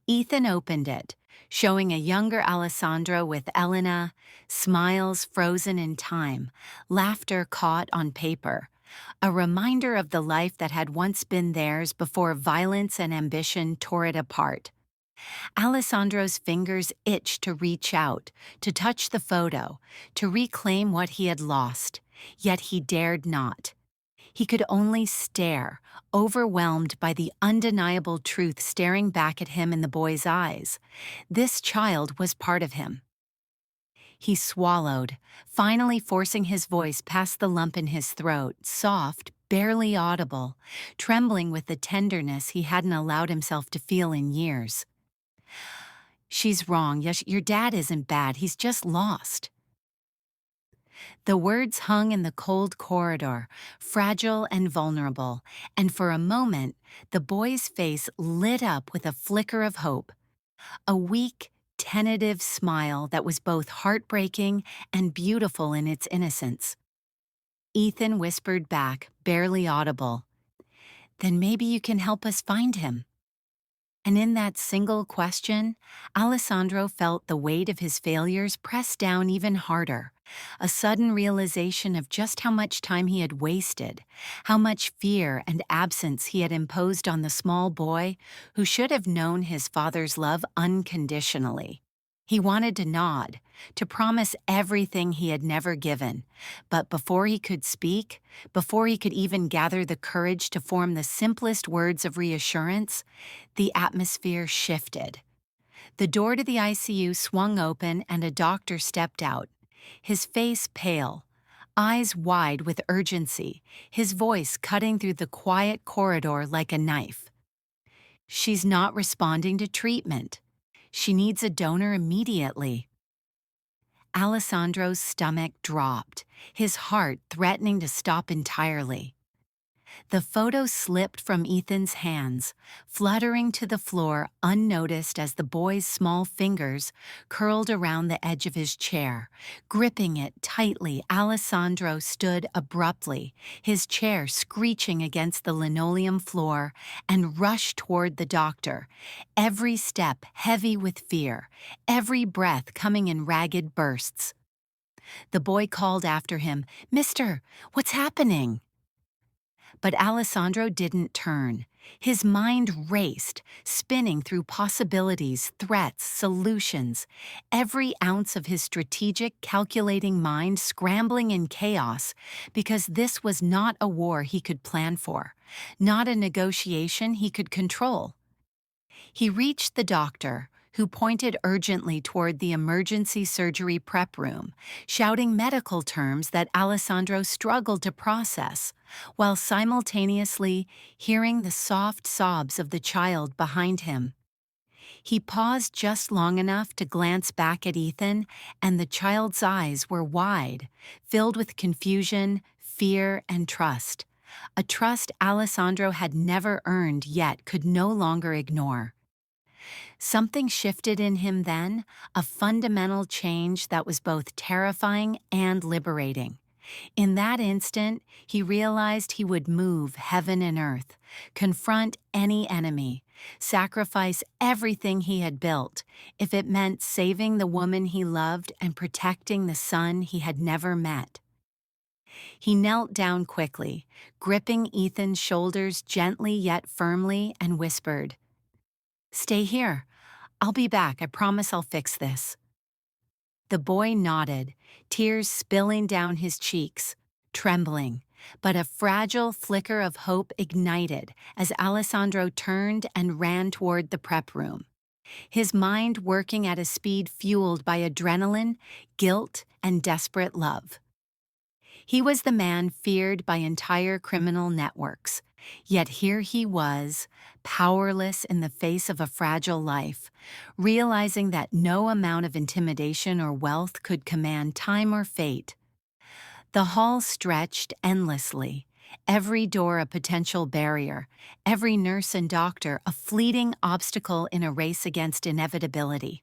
Ethan opened it, showing a younger Alessandro with Elena, smiles frozen in time, laughter caught on paper, a reminder of the life that had once been theirs before violence and ambition tore it apart. Alessandro's fingers itched to reach out, to touch the photo, to reclaim what he had lost, yet he dared not. He could only stare, overwhelmed by the undeniable truth staring back at him in the boy's eyes. This child was part of him. He swallowed, finally forcing his voice past the lump in his throat, soft, barely audible, trembling with the tenderness he hadn't allowed himself to feel in years. "She's wrong. Yes, your dad isn't bad. He's just lost." The words hung in the cold corridor, fragile and vulnerable, and for a moment, the boy's face lit up with a flicker of hope, a weak, tentative smile that was both heartbreaking and beautiful in its innocence. Ethan whispered back, barely audible, "Then maybe you can help us find him." And in that single question, Alessandro felt the weight of his failures press down even harder, a sudden realization of just how much time he had wasted, how much fear and absence he had imposed on the small boy who should have known his father's love unconditionally. He wanted to nod, to promise everything he had never given, but before he could speak, before he could even gather the courage to form the simplest words of reassurance, the atmosphere shifted. The door to the ICU swung open and a doctor stepped out, his face pale, eyes wide with urgency, his voice cutting through the quiet corridor like a knife. "She's not responding to treatment. She needs a donor immediately." Alessandro's stomach dropped, his heart threatening to stop entirely. The photo slipped from Ethan's hands, fluttering to the floor unnoticed as the boy's small fingers curled around the edge of his chair. Gripping it tightly, Alessandro stood abruptly, his chair screeching against the linoleum floor, and rushed toward the doctor, every step heavy with fear, every breath coming in ragged bursts. The boy called after him, "Mister, what's happening?" But Alessandro didn't turn. His mind raced, spinning through possibilities, threats, solutions, every ounce of his strategic, calculating mind scrambling in chaos, because this was not a war he could plan for, not a negotiation he could control. He reached the doctor, who pointed urgently toward the emergency surgery prep room, shouting medical terms that Alessandro struggled to process, while simultaneously hearing the soft sobs of the child behind him. He paused just long enough to glance back at Ethan, and the child's eyes were wide, filled with confusion, fear, and trust. A trust Alessandro had never earned yet could no longer ignore. Something shifted in him then, a fundamental change that was both terrifying and liberating. In that instant, he realized he would move heaven and earth, confront any enemy, sacrifice everything he had built, if it meant saving the woman he loved and protecting the son he had never met. He knelt down quickly, gripping Ethan's shoulders gently yet firmly, and whispered, "Stay here. I'll be back. I promise I'll fix this." The boy nodded, tears spilling down his cheeks, trembling, but a fragile flicker of hope ignited as Alessandro turned and ran toward the prep room, his mind working at a speed fueled by adrenaline, guilt, and desperate love. He was the man feared by entire criminal networks, yet here he was, powerless in the face of a fragile life, realizing that no amount of intimidation or wealth could command time or fate. The hall stretched endlessly, every door a potential barrier, every nurse and doctor a fleeting obstacle in a race against inevitability.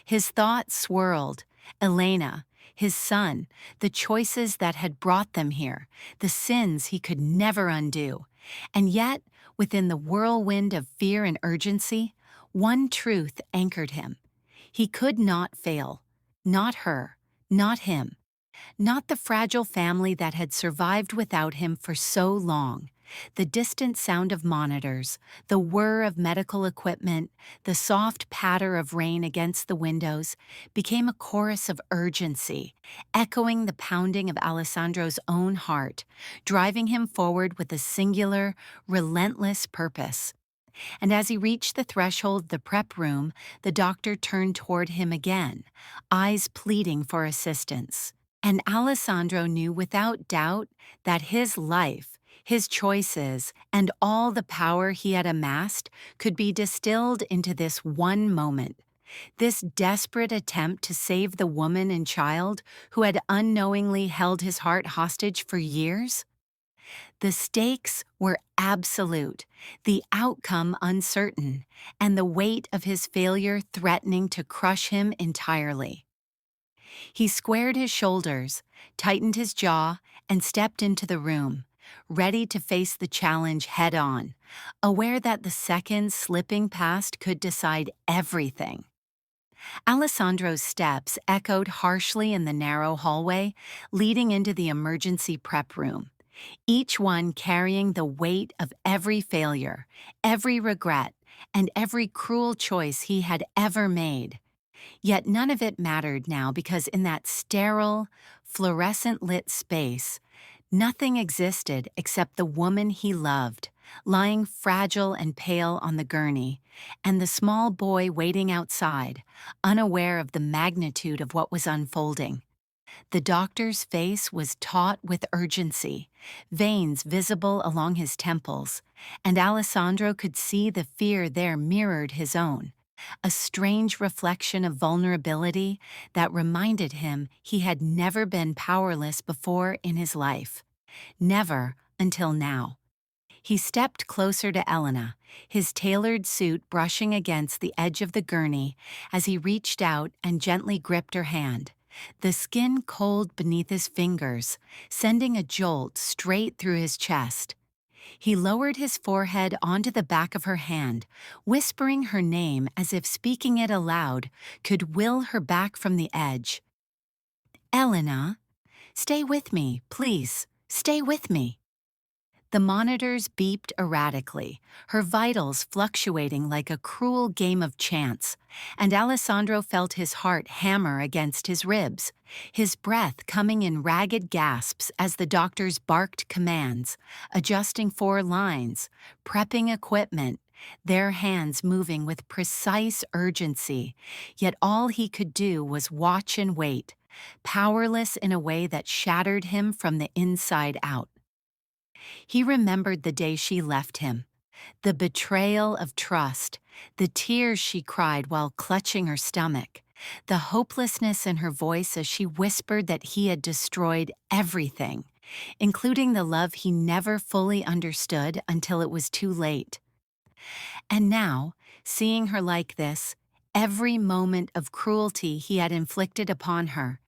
His thoughts swirled. Elena, his son, the choices that had brought them here, the sins he could never undo. And yet, within the whirlwind of fear and urgency, one truth anchored him. He could not fail. Not her. Not him. Not the fragile family that had survived without him for so long. The distant sound of monitors, the whir of medical equipment, the soft patter of rain against the windows became a chorus of urgency, echoing the pounding of Alessandro's own heart, driving him forward with a singular, relentless purpose. And as he reached the threshold of the prep room, the doctor turned toward him again, eyes pleading for assistance. And Alessandro knew without doubt that his life, his choices, and all the power he had amassed could be distilled into this one moment, this desperate attempt to save the woman and child who had unknowingly held his heart hostage for years. The stakes were absolute, the outcome uncertain, and the weight of his failure threatening to crush him entirely. He squared his shoulders, tightened his jaw, and stepped into the room, ready to face the challenge head-on, aware that the seconds slipping past could decide everything. Alessandro's steps echoed harshly in the narrow hallway leading into the emergency prep room, each one carrying the weight of every failure, every regret, and every cruel choice he had ever made. Yet none of it mattered now because in that sterile, fluorescent-lit space, nothing existed except the woman he loved, lying fragile and pale on the gurney, and the small boy waiting outside, unaware of the magnitude of what was unfolding. The doctor's face was taut with urgency, veins visible along his temples, and Alessandro could see the fear there mirrored his own, a strange reflection of vulnerability that reminded him he had never been powerless before in his life. Never until now. He stepped closer to Elena, his tailored suit brushing against the edge of the gurney as he reached out and gently gripped her hand, the skin cold beneath his fingers, sending a jolt straight through his chest. He lowered his forehead onto the back of her hand, whispering her name as if speaking it aloud could will her back from the edge. "Elena, stay with me, please, stay with me." The monitors beeped erratically, her vitals fluctuating like a cruel game of chance, and Alessandro felt his heart hammer against his ribs, his breath coming in ragged gasps as the doctors barked commands, adjusting 4 lines, prepping equipment, their hands moving with precise urgency, yet all he could do was watch and wait, powerless in a way that shattered him from the inside out. He remembered the day she left him, the betrayal of trust, the tears she cried while clutching her stomach, the hopelessness in her voice as she whispered that he had destroyed everything, including the love he never fully understood until it was too late. And now, seeing her like this, every moment of cruelty he had inflicted upon her,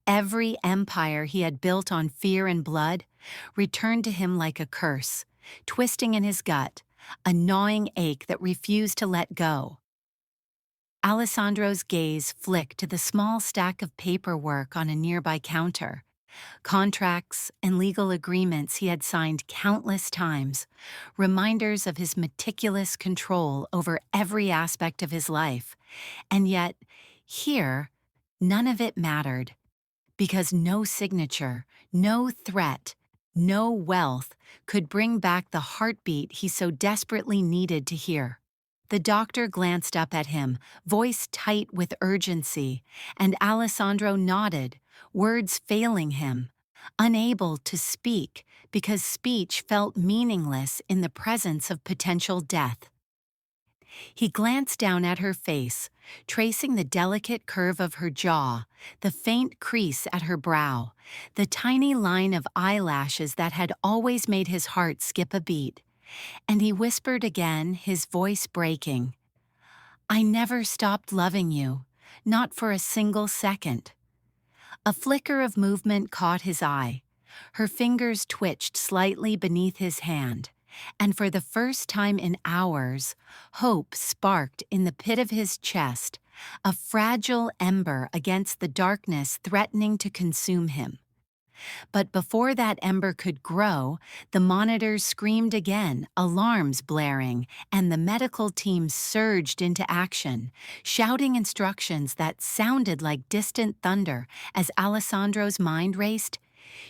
every empire he had built on fear and blood, returned to him like a curse, twisting in his gut, a gnawing ache that refused to let go. Alessandro's gaze flicked to the small stack of paperwork on a nearby counter, contracts and legal agreements he had signed countless times, reminders of his meticulous control over every aspect of his life. And yet, here, none of it mattered, because no signature, no threat, no wealth could bring back the heartbeat he so desperately needed to hear. The doctor glanced up at him, voice tight with urgency, and Alessandro nodded, words failing him, unable to speak because speech felt meaningless in the presence of potential death. He glanced down at her face, tracing the delicate curve of her jaw, the faint crease at her brow, the tiny line of eyelashes that had always made his heart skip a beat. And he whispered again, his voice breaking, "I never stopped loving you, not for a single second." A flicker of movement caught his eye. Her fingers twitched slightly beneath his hand, and for the first time in hours, hope sparked in the pit of his chest, a fragile ember against the darkness threatening to consume him. But before that ember could grow, the monitors screamed again, alarms blaring, and the medical team surged into action, shouting instructions that sounded like distant thunder as Alessandro's mind raced.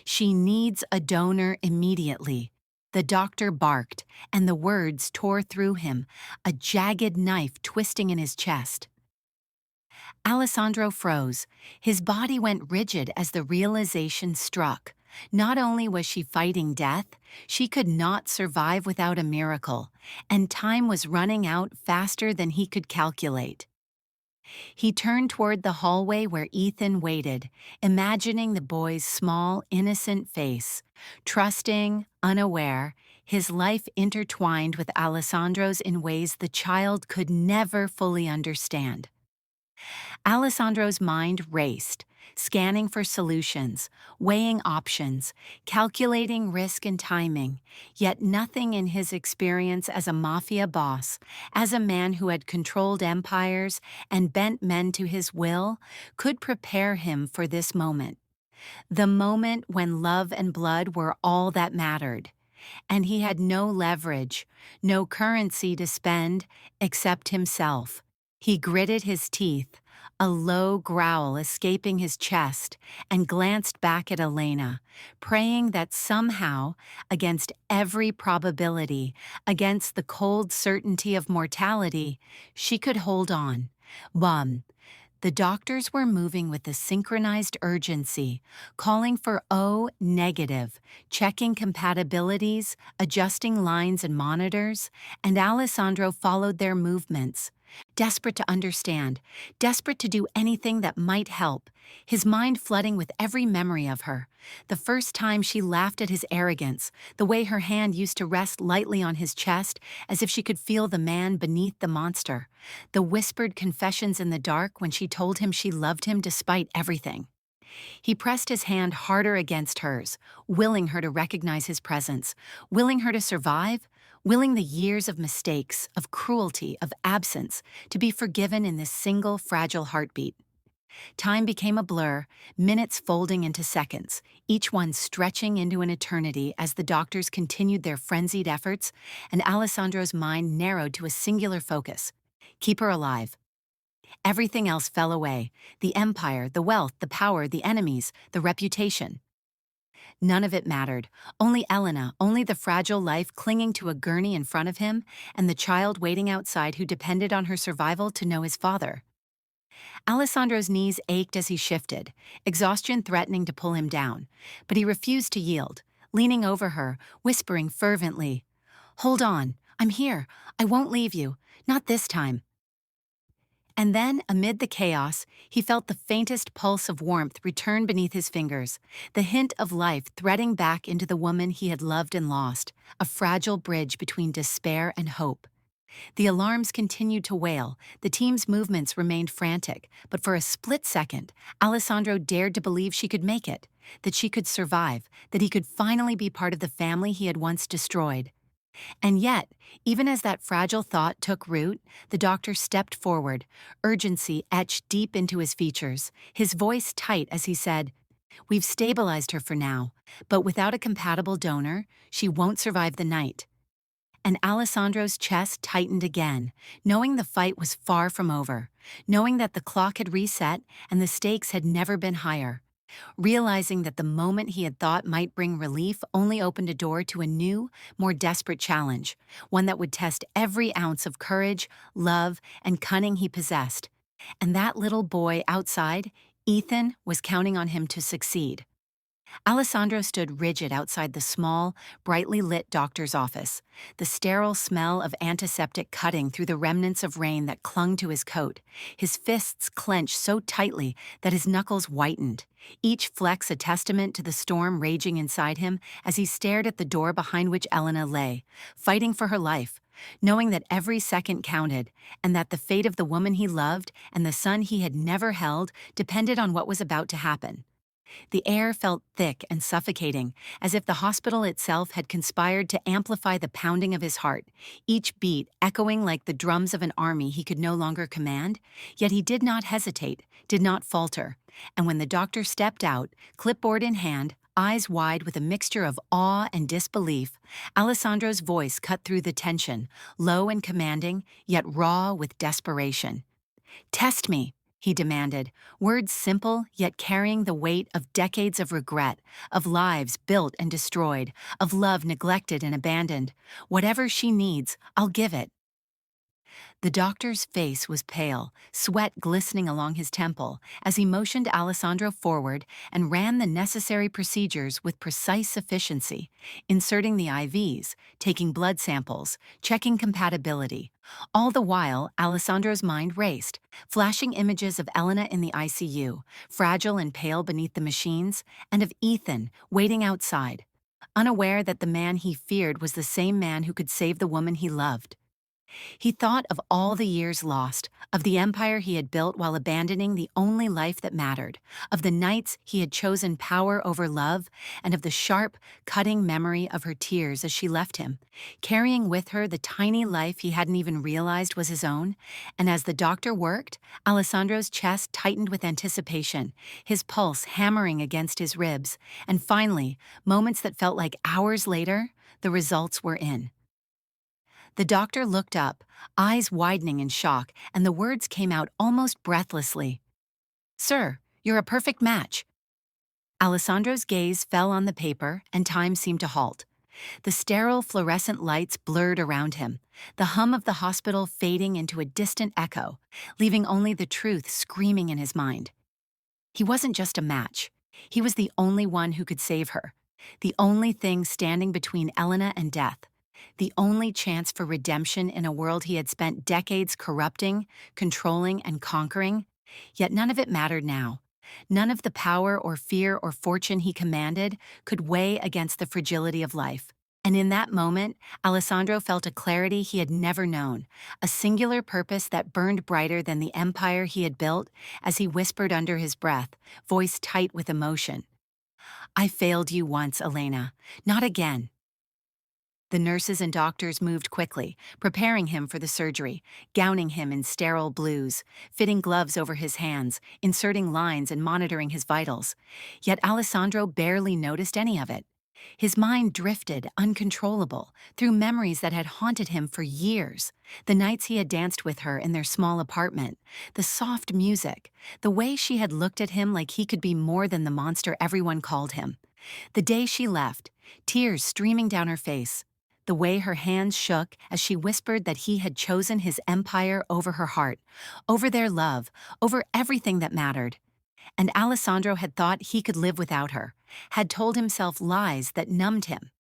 "She needs a donor immediately." The doctor barked, and the words tore through him, a jagged knife twisting in his chest. Alessandro froze. His body went rigid as the realization struck. Not only was she fighting death, she could not survive without a miracle, and time was running out faster than he could calculate. He turned toward the hallway where Ethan waited, imagining the boy's small, innocent face, trusting, unaware, his life intertwined with Alessandro's in ways the child could never fully understand. Alessandro's mind raced, scanning for solutions, weighing options, calculating risk and timing, yet nothing in his experience as a mafia boss, as a man who had controlled empires and bent men to his will, could prepare him for this moment. The moment when love and blood were all that mattered, and he had no leverage, no currency to spend except himself. He gritted his teeth, a low growl escaping his chest, and glanced back at Elena, praying that somehow, against every probability, against the cold certainty of mortality, she could hold on. Bum. The doctors were moving with a synchronized urgency, calling for O negative, checking compatibilities, adjusting lines and monitors, and Alessandro followed their movements. Desperate to understand, desperate to do anything that might help, his mind flooding with every memory of her. The first time she laughed at his arrogance, the way her hand used to rest lightly on his chest as if she could feel the man beneath the monster. The whispered confessions in the dark when she told him she loved him despite everything. He pressed his hand harder against hers, willing her to recognize his presence, willing her to survive, willing the years of mistakes, of cruelty, of absence, to be forgiven in this single fragile heartbeat. Time became a blur, minutes folding into seconds, each one stretching into an eternity as the doctors continued their frenzied efforts, and Alessandro's mind narrowed to a singular focus: keep her alive. Everything else fell away: the empire, the wealth, the power, the enemies, the reputation. None of it mattered. Only Elena, only the fragile life clinging to a gurney in front of him, and the child waiting outside who depended on her survival to know his father. Alessandro's knees ached as he shifted, exhaustion threatening to pull him down, but he refused to yield, leaning over her, whispering fervently, "Hold on, I'm here, I won't leave you, not this time." And then, amid the chaos, he felt the faintest pulse of warmth return beneath his fingers, the hint of life threading back into the woman he had loved and lost, a fragile bridge between despair and hope. The alarms continued to wail, the team's movements remained frantic, but for a split second, Alessandro dared to believe she could make it, that she could survive, that he could finally be part of the family he had once destroyed. And yet, even as that fragile thought took root, the doctor stepped forward, urgency etched deep into his features, his voice tight as he said, "We've stabilized her for now, but without a compatible donor, she won't survive the night." And Alessandro's chest tightened again, knowing the fight was far from over, knowing that the clock had reset and the stakes had never been higher. Realizing that the moment he had thought might bring relief only opened a door to a new, more desperate challenge, one that would test every ounce of courage, love, and cunning he possessed. And that little boy outside, Ethan, was counting on him to succeed. Alessandro stood rigid outside the small, brightly lit doctor's office, the sterile smell of antiseptic cutting through the remnants of rain that clung to his coat, his fists clenched so tightly that his knuckles whitened, each flex a testament to the storm raging inside him as he stared at the door behind which Elena lay, fighting for her life, knowing that every second counted, and that the fate of the woman he loved and the son he had never held depended on what was about to happen. The air felt thick and suffocating, as if the hospital itself had conspired to amplify the pounding of his heart, each beat echoing like the drums of an army he could no longer command. Yet he did not hesitate, did not falter, and when the doctor stepped out, clipboard in hand, eyes wide with a mixture of awe and disbelief, Alessandro's voice cut through the tension, low and commanding, yet raw with desperation. "Test me," he demanded, words simple yet carrying the weight of decades of regret, of lives built and destroyed, of love neglected and abandoned. "Whatever she needs, I'll give it." The doctor's face was pale, sweat glistening along his temple, as he motioned Alessandro forward and ran the necessary procedures with precise efficiency, inserting the IVs, taking blood samples, checking compatibility. All the while, Alessandro's mind raced, flashing images of Elena in the ICU, fragile and pale beneath the machines, and of Ethan, waiting outside, unaware that the man he feared was the same man who could save the woman he loved. He thought of all the years lost, of the empire he had built while abandoning the only life that mattered, of the nights he had chosen power over love, and of the sharp, cutting memory of her tears as she left him, carrying with her the tiny life he hadn't even realized was his own. And as the doctor worked, Alessandro's chest tightened with anticipation, his pulse hammering against his ribs, and finally, moments that felt like hours later, the results were in. The doctor looked up, eyes widening in shock, and the words came out almost breathlessly. "Sir, you're a perfect match." Alessandro's gaze fell on the paper, and time seemed to halt. The sterile fluorescent lights blurred around him, the hum of the hospital fading into a distant echo, leaving only the truth screaming in his mind. He wasn't just a match. He was the only one who could save her, the only thing standing between Elena and death. The only chance for redemption in a world he had spent decades corrupting, controlling, and conquering. Yet none of it mattered now. None of the power or fear or fortune he commanded could weigh against the fragility of life. And in that moment, Alessandro felt a clarity he had never known, a singular purpose that burned brighter than the empire he had built, as he whispered under his breath, voice tight with emotion. "I failed you once, Elena. Not again." The nurses and doctors moved quickly, preparing him for the surgery, gowning him in sterile blues, fitting gloves over his hands, inserting lines and monitoring his vitals. Yet Alessandro barely noticed any of it. His mind drifted, uncontrollable, through memories that had haunted him for years. The nights he had danced with her in their small apartment, the soft music, the way she had looked at him like he could be more than the monster everyone called him. The day she left, tears streaming down her face. The way her hands shook as she whispered that he had chosen his empire over her heart, over their love, over everything that mattered. And Alessandro had thought he could live without her, had told himself lies that numbed him.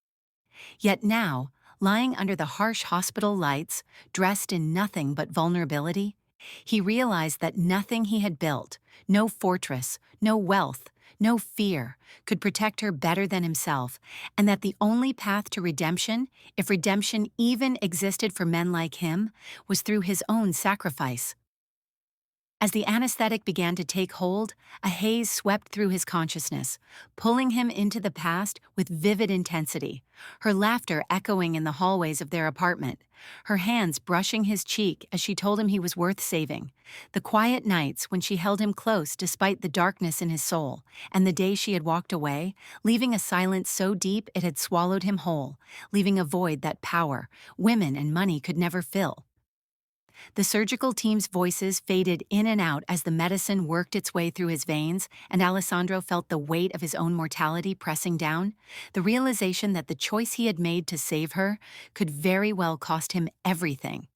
Yet now, lying under the harsh hospital lights, dressed in nothing but vulnerability, he realized that nothing he had built, no fortress, no wealth, no fear, could protect her better than himself, and that the only path to redemption, if redemption even existed for men like him, was through his own sacrifice. As the anesthetic began to take hold, a haze swept through his consciousness, pulling him into the past with vivid intensity, her laughter echoing in the hallways of their apartment, her hands brushing his cheek as she told him he was worth saving, the quiet nights when she held him close despite the darkness in his soul, and the day she had walked away, leaving a silence so deep it had swallowed him whole, leaving a void that power, women, and money could never fill. The surgical team's voices faded in and out as the medicine worked its way through his veins, and Alessandro felt the weight of his own mortality pressing down, the realization that the choice he had made to save her could very well cost him everything.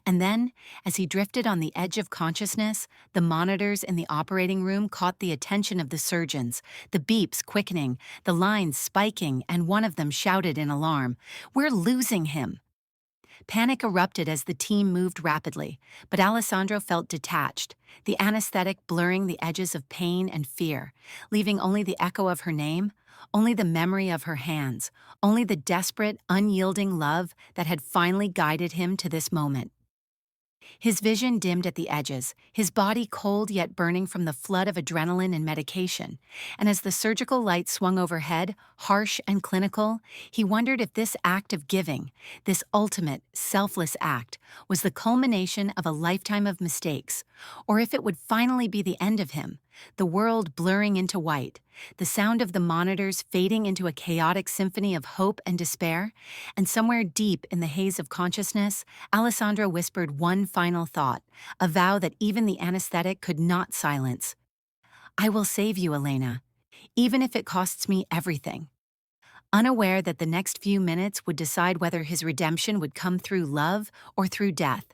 And then, as he drifted on the edge of consciousness, the monitors in the operating room caught the attention of the surgeons, the beeps quickening, the lines spiking, and one of them shouted in alarm, "We're losing him!" Panic erupted as the team moved rapidly, but Alessandro felt detached, the anesthetic blurring the edges of pain and fear, leaving only the echo of her name, only the memory of her hands, only the desperate, unyielding love that had finally guided him to this moment. His vision dimmed at the edges, his body cold yet burning from the flood of adrenaline and medication. And as the surgical light swung overhead, harsh and clinical, he wondered if this act of giving, this ultimate, selfless act, was the culmination of a lifetime of mistakes, or if it would finally be the end of him, the world blurring into white, the sound of the monitors fading into a chaotic symphony of hope and despair, and somewhere deep in the haze of consciousness, Alessandro whispered one final thought, a vow that even the anesthetic could not silence. I will save you, Elena, even if it costs me everything. Unaware that the next few minutes would decide whether his redemption would come through love or through death.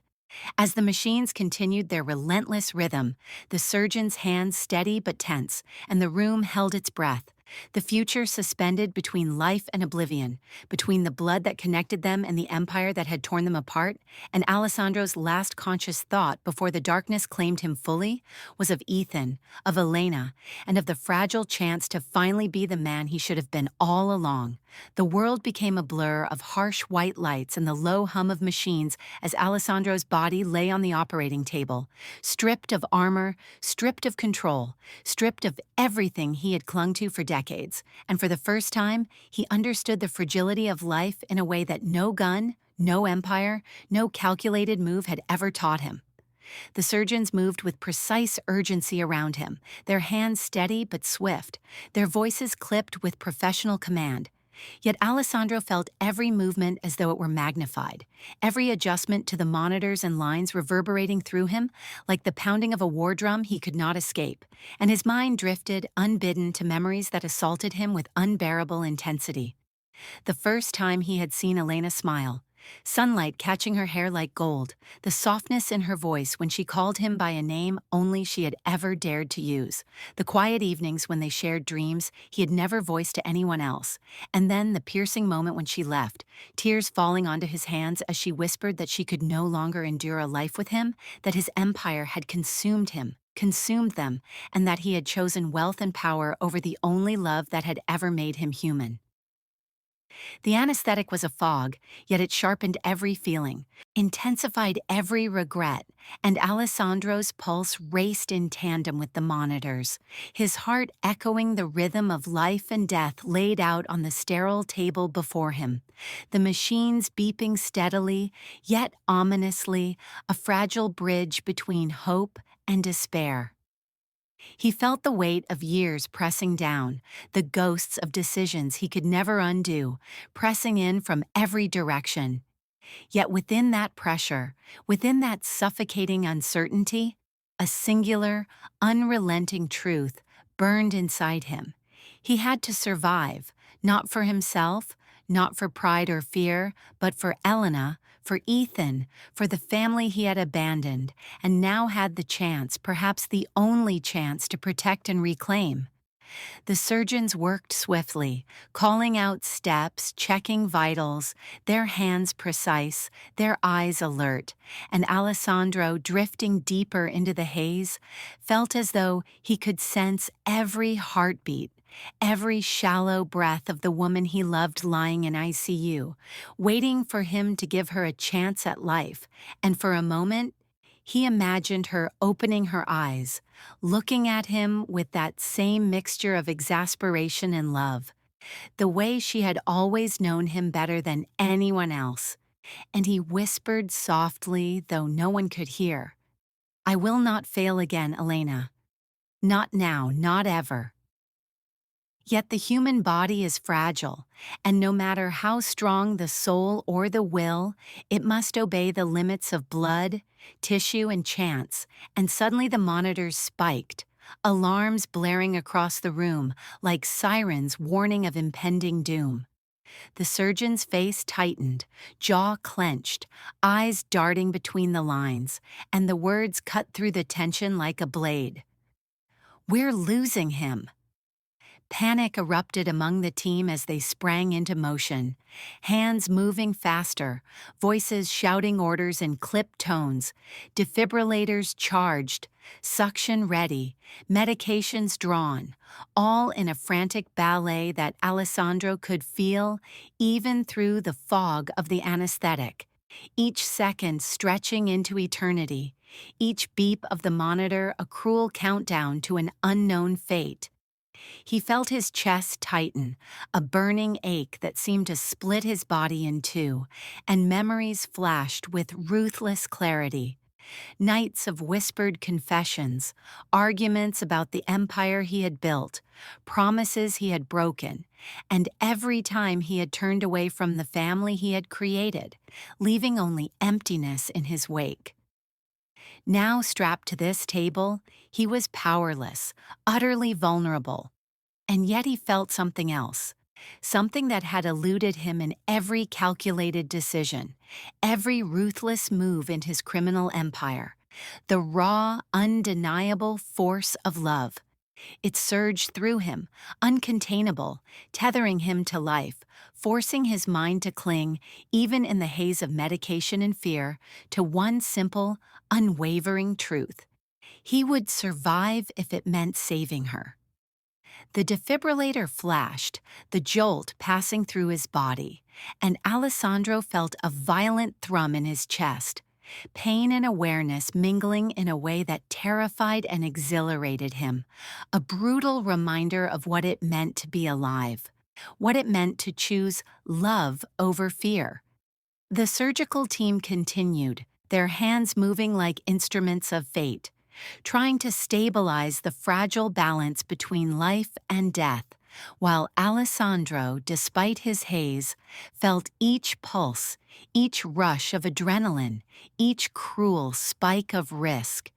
As the machines continued their relentless rhythm, the surgeon's hands steady but tense, and the room held its breath. The future suspended between life and oblivion, between the blood that connected them and the empire that had torn them apart, and Alessandro's last conscious thought before the darkness claimed him fully was of Ethan, of Elena, and of the fragile chance to finally be the man he should have been all along. The world became a blur of harsh white lights and the low hum of machines as Alessandro's body lay on the operating table, stripped of armor, stripped of control, stripped of everything he had clung to for decades. And for the first time, he understood the fragility of life in a way that no gun, no empire, no calculated move had ever taught him. The surgeons moved with precise urgency around him, their hands steady but swift, their voices clipped with professional command. Yet Alessandro felt every movement as though it were magnified, every adjustment to the monitors and lines reverberating through him like the pounding of a war drum he could not escape, and his mind drifted, unbidden, to memories that assaulted him with unbearable intensity. The first time he had seen Elena smile, sunlight catching her hair like gold, the softness in her voice when she called him by a name only she had ever dared to use, the quiet evenings when they shared dreams he had never voiced to anyone else, and then the piercing moment when she left, tears falling onto his hands as she whispered that she could no longer endure a life with him, that his empire had consumed him, consumed them, and that he had chosen wealth and power over the only love that had ever made him human. The anesthetic was a fog, yet it sharpened every feeling, intensified every regret, and Alessandro's pulse raced in tandem with the monitors, his heart echoing the rhythm of life and death laid out on the sterile table before him, the machines beeping steadily, yet ominously, a fragile bridge between hope and despair. He felt the weight of years pressing down, the ghosts of decisions he could never undo, pressing in from every direction. Yet within that pressure, within that suffocating uncertainty, a singular, unrelenting truth burned inside him. He had to survive, not for himself, not for pride or fear, but for Elena, for Ethan, for the family he had abandoned, and now had the chance, perhaps the only chance, to protect and reclaim. The surgeons worked swiftly, calling out steps, checking vitals, their hands precise, their eyes alert, and Alessandro, drifting deeper into the haze, felt as though he could sense every heartbeat, every shallow breath of the woman he loved lying in ICU, waiting for him to give her a chance at life, and for a moment, he imagined her opening her eyes, looking at him with that same mixture of exasperation and love, the way she had always known him better than anyone else. And he whispered softly, though no one could hear, "I will not fail again, Elena. Not now, not ever." Yet the human body is fragile, and no matter how strong the soul or the will, it must obey the limits of blood, tissue, and chance, and suddenly the monitors spiked, alarms blaring across the room like sirens warning of impending doom. The surgeon's face tightened, jaw clenched, eyes darting between the lines, and the words cut through the tension like a blade. "We're losing him." Panic erupted among the team as they sprang into motion, hands moving faster, voices shouting orders in clipped tones, defibrillators charged, suction ready, medications drawn, all in a frantic ballet that Alessandro could feel even through the fog of the anesthetic. each second stretching into eternity, each beep of the monitor a cruel countdown to an unknown fate. He felt his chest tighten, a burning ache that seemed to split his body in two, and memories flashed with ruthless clarity. Nights of whispered confessions, arguments about the empire he had built, promises he had broken, and every time he had turned away from the family he had created, leaving only emptiness in his wake. Now strapped to this table, he was powerless, utterly vulnerable, and yet he felt something else. Something that had eluded him in every calculated decision, every ruthless move in his criminal empire. The raw, undeniable force of love. It surged through him, uncontainable, tethering him to life, forcing his mind to cling, even in the haze of medication and fear, to one simple, unwavering truth. He would survive if it meant saving her. The defibrillator flashed, the jolt passing through his body, and Alessandro felt a violent thrum in his chest, pain and awareness mingling in a way that terrified and exhilarated him, a brutal reminder of what it meant to be alive, what it meant to choose love over fear. The surgical team continued, their hands moving like instruments of fate, trying to stabilize the fragile balance between life and death, while Alessandro, despite his haze, felt each pulse, each rush of adrenaline, each cruel spike of risk,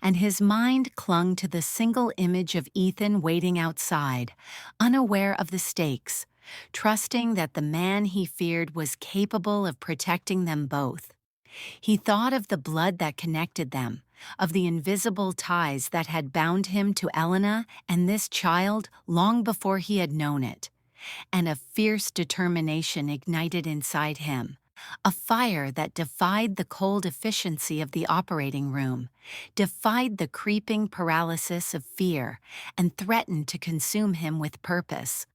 and his mind clung to the single image of Ethan waiting outside, unaware of the stakes, trusting that the man he feared was capable of protecting them both. He thought of the blood that connected them, of the invisible ties that had bound him to Elena and this child long before he had known it, and a fierce determination ignited inside him, a fire that defied the cold efficiency of the operating room, defied the creeping paralysis of fear, and threatened to consume him with purpose.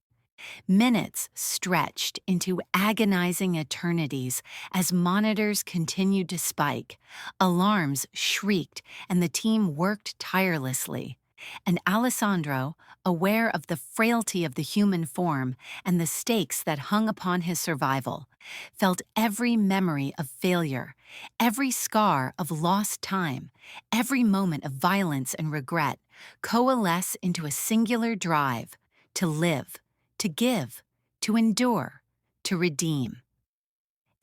Minutes stretched into agonizing eternities as monitors continued to spike, alarms shrieked, and the team worked tirelessly. And Alessandro, aware of the frailty of the human form and the stakes that hung upon his survival, felt every memory of failure, every scar of lost time, every moment of violence and regret coalesce into a singular drive to live, to give, to endure, to redeem.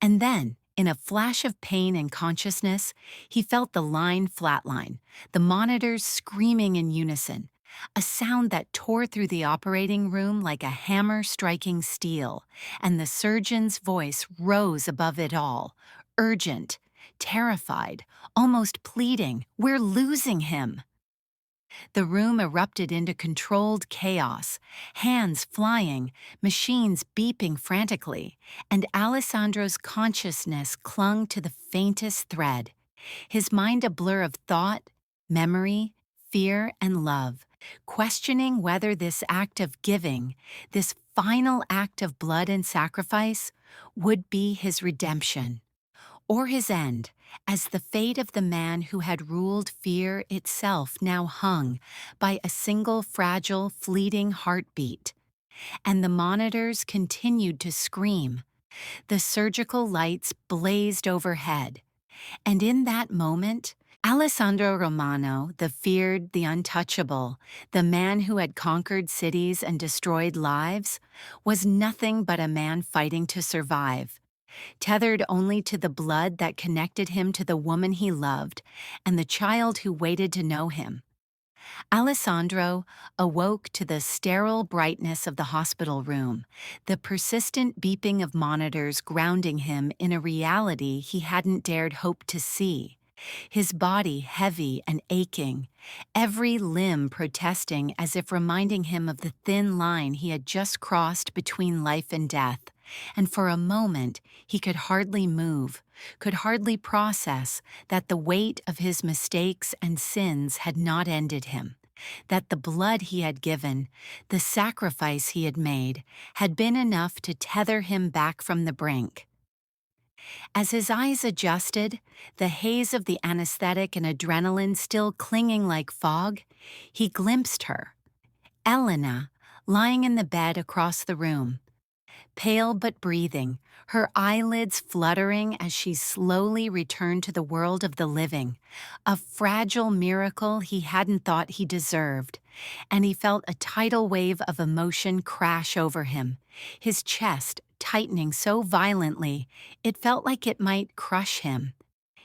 And then, in a flash of pain and consciousness, he felt the line flatline, the monitors screaming in unison, a sound that tore through the operating room like a hammer striking steel, and the surgeon's voice rose above it all, urgent, terrified, almost pleading, "We're losing him!" The room erupted into controlled chaos, hands flying, machines beeping frantically, and Alessandro's consciousness clung to the faintest thread, his mind a blur of thought, memory, fear, and love, questioning whether this act of giving, this final act of blood and sacrifice, would be his redemption or his end, as the fate of the man who had ruled fear itself now hung by a single fragile, fleeting heartbeat. And the monitors continued to scream. The surgical lights blazed overhead. And in that moment, Alessandro Romano, the feared, the untouchable, the man who had conquered cities and destroyed lives, was nothing but a man fighting to survive, tethered only to the blood that connected him to the woman he loved and the child who waited to know him. Alessandro awoke to the sterile brightness of the hospital room, the persistent beeping of monitors grounding him in a reality he hadn't dared hope to see. His body heavy and aching, every limb protesting as if reminding him of the thin line he had just crossed between life and death. And for a moment, he could hardly move, could hardly process that the weight of his mistakes and sins had not ended him, that the blood he had given, the sacrifice he had made, had been enough to tether him back from the brink. As his eyes adjusted, the haze of the anesthetic and adrenaline still clinging like fog, he glimpsed her, Elena, lying in the bed across the room. Pale but breathing, her eyelids fluttering as she slowly returned to the world of the living, a fragile miracle he hadn't thought he deserved, and he felt a tidal wave of emotion crash over him, his chest tightening so violently it felt like it might crush him.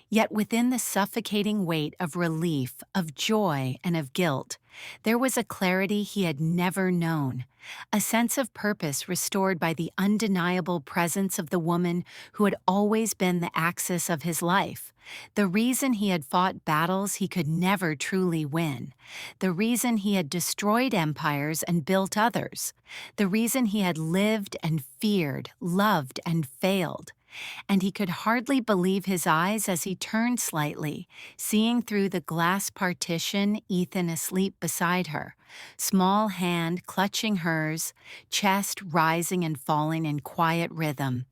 Yet within the suffocating weight of relief, of joy, and of guilt, there was a clarity he had never known, a sense of purpose restored by the undeniable presence of the woman who had always been the axis of his life, the reason he had fought battles he could never truly win, the reason he had destroyed empires and built others, the reason he had lived and feared, loved and failed. And he could hardly believe his eyes as he turned slightly, seeing through the glass partition Ethan asleep beside her, small hand clutching hers, chest rising and falling in quiet rhythm,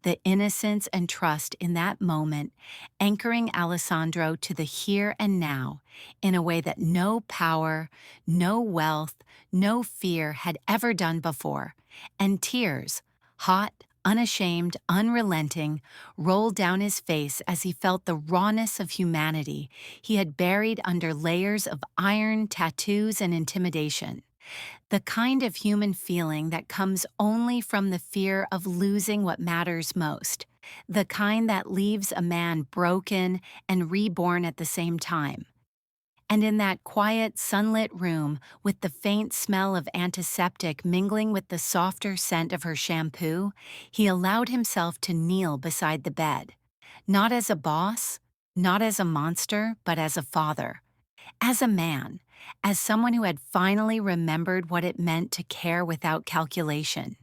the innocence and trust in that moment anchoring Alessandro to the here and now in a way that no power, no wealth, no fear had ever done before, and tears, hot, unashamed, unrelenting, rolled down his face as he felt the rawness of humanity he had buried under layers of iron, tattoos, and intimidation. The kind of human feeling that comes only from the fear of losing what matters most. The kind that leaves a man broken and reborn at the same time. And in that quiet, sunlit room, with the faint smell of antiseptic mingling with the softer scent of her shampoo, he allowed himself to kneel beside the bed. Not as a boss, not as a monster, but as a father. As a man. As someone who had finally remembered what it meant to care without calculation.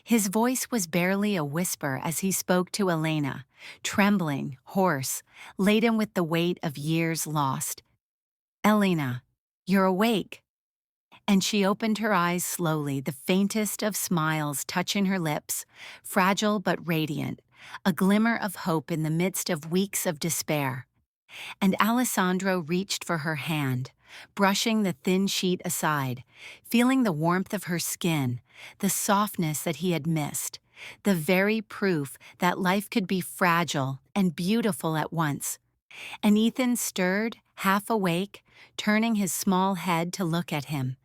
His voice was barely a whisper as he spoke to Elena, trembling, hoarse, laden with the weight of years lost. "Elena, you're awake." And she opened her eyes slowly, the faintest of smiles touching her lips, fragile but radiant, a glimmer of hope in the midst of weeks of despair. And Alessandro reached for her hand, brushing the thin sheet aside, feeling the warmth of her skin, the softness that he had missed, the very proof that life could be fragile and beautiful at once. And Ethan stirred, half awake, turning his small head to look at him.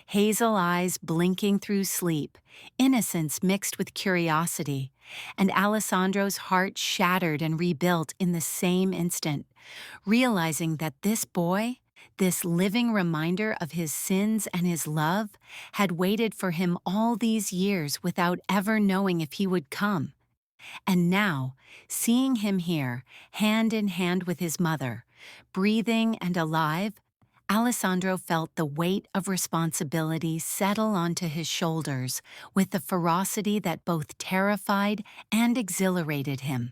Hazel eyes blinking through sleep, innocence mixed with curiosity, and Alessandro's heart shattered and rebuilt in the same instant, realizing that this boy, this living reminder of his sins and his love, had waited for him all these years without ever knowing if he would come. And now, seeing him here, hand in hand with his mother, breathing and alive, Alessandro felt the weight of responsibility settle onto his shoulders with the ferocity that both terrified and exhilarated him.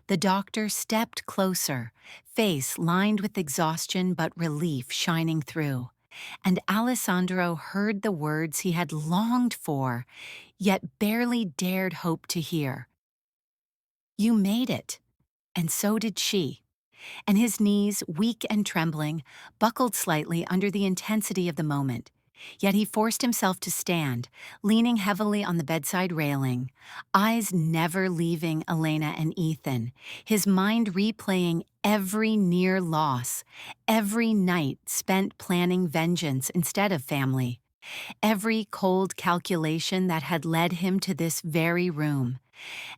The doctor stepped closer, face lined with exhaustion but relief shining through, and Alessandro heard the words he had longed for, yet barely dared hope to hear. "You made it," and so did she. And his knees, weak and trembling, buckled slightly under the intensity of the moment. Yet he forced himself to stand, leaning heavily on the bedside railing, eyes never leaving Elena and Ethan, his mind replaying every near loss, every night spent planning vengeance instead of family, every cold calculation that had led him to this very room.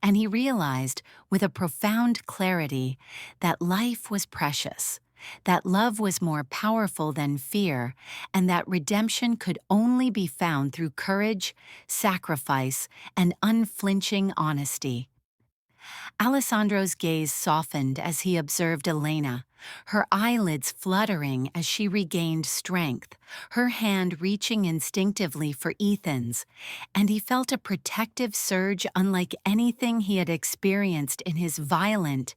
And he realized, with a profound clarity, that life was precious, that love was more powerful than fear, and that redemption could only be found through courage, sacrifice, and unflinching honesty. Alessandro's gaze softened as he observed Elena, her eyelids fluttering as she regained strength, her hand reaching instinctively for Ethan's, and he felt a protective surge unlike anything he had experienced in his violent,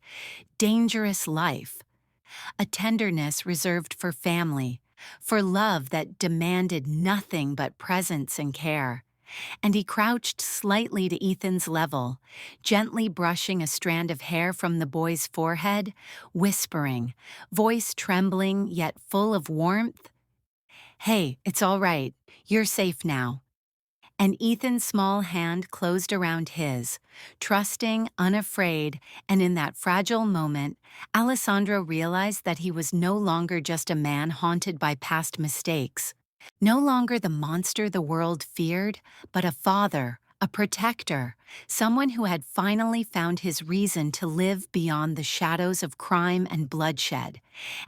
dangerous life. A tenderness reserved for family, for love that demanded nothing but presence and care. and he crouched slightly to Ethan's level, gently brushing a strand of hair from the boy's forehead, whispering, voice trembling yet full of warmth, "Hey, it's all right. You're safe now." And Ethan's small hand closed around his, trusting, unafraid, and in that fragile moment, Alessandro realized that he was no longer just a man haunted by past mistakes, no longer the monster the world feared, but a father, a protector, someone who had finally found his reason to live beyond the shadows of crime and bloodshed.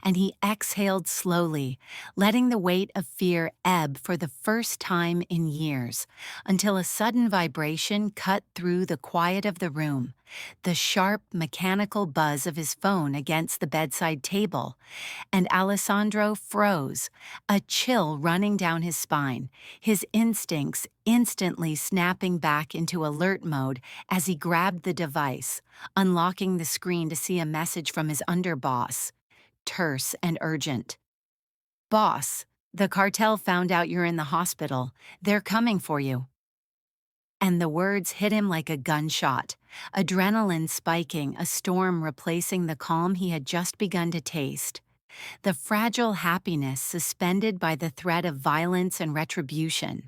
And he exhaled slowly, letting the weight of fear ebb for the first time in years, until a sudden vibration cut through the quiet of the room, the sharp, mechanical buzz of his phone against the bedside table, and Alessandro froze, a chill running down his spine, his instincts instantly snapping back into alert mode as he grabbed the device, unlocking the screen to see a message from his underboss, terse and urgent. "Boss, the cartel found out you're in the hospital. They're coming for you." And the words hit him like a gunshot, adrenaline spiking, a storm replacing the calm he had just begun to taste. The fragile happiness suspended by the threat of violence and retribution.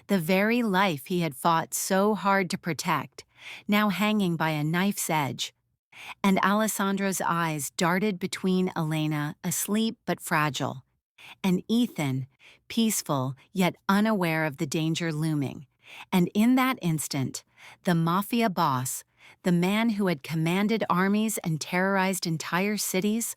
The very life he had fought so hard to protect, now hanging by a knife's edge. And Alessandro's eyes darted between Elena, asleep but fragile, and Ethan, peaceful yet unaware of the danger looming. And in that instant, the Mafia boss, the man who had commanded armies and terrorized entire cities,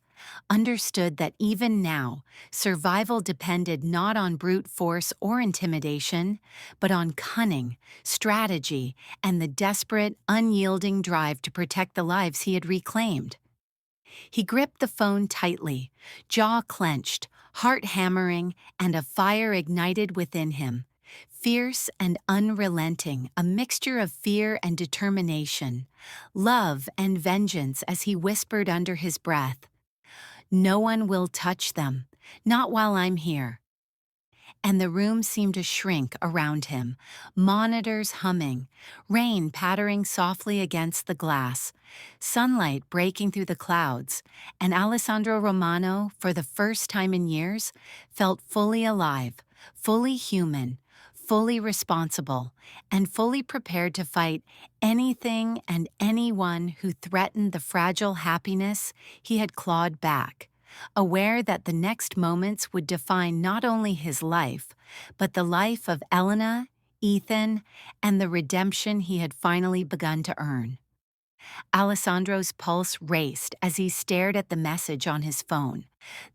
understood that even now, survival depended not on brute force or intimidation, but on cunning, strategy, and the desperate, unyielding drive to protect the lives he had reclaimed. He gripped the phone tightly, jaw clenched, heart hammering, and a fire ignited within him. Fierce and unrelenting, a mixture of fear and determination, love and vengeance, as he whispered under his breath, "No one will touch them, not while I'm here." And the room seemed to shrink around him, monitors humming, rain pattering softly against the glass, sunlight breaking through the clouds, and Alessandro Romano, for the first time in years, felt fully alive, fully human, fully responsible, and fully prepared to fight anything and anyone who threatened the fragile happiness he had clawed back, aware that the next moments would define not only his life, but the life of Elena, Ethan, and the redemption he had finally begun to earn. Alessandro's pulse raced as he stared at the message on his phone,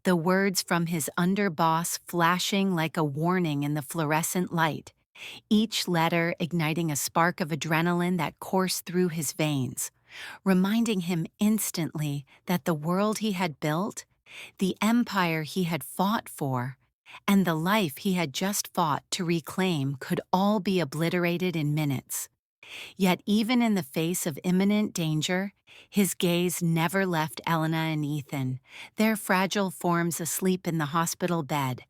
the words from his underboss flashing like a warning in the fluorescent light, each letter igniting a spark of adrenaline that coursed through his veins, reminding him instantly that the world he had built, the empire he had fought for, and the life he had just fought to reclaim could all be obliterated in minutes. Yet even in the face of imminent danger, his gaze never left Elena and Ethan, their fragile forms asleep in the hospital bed.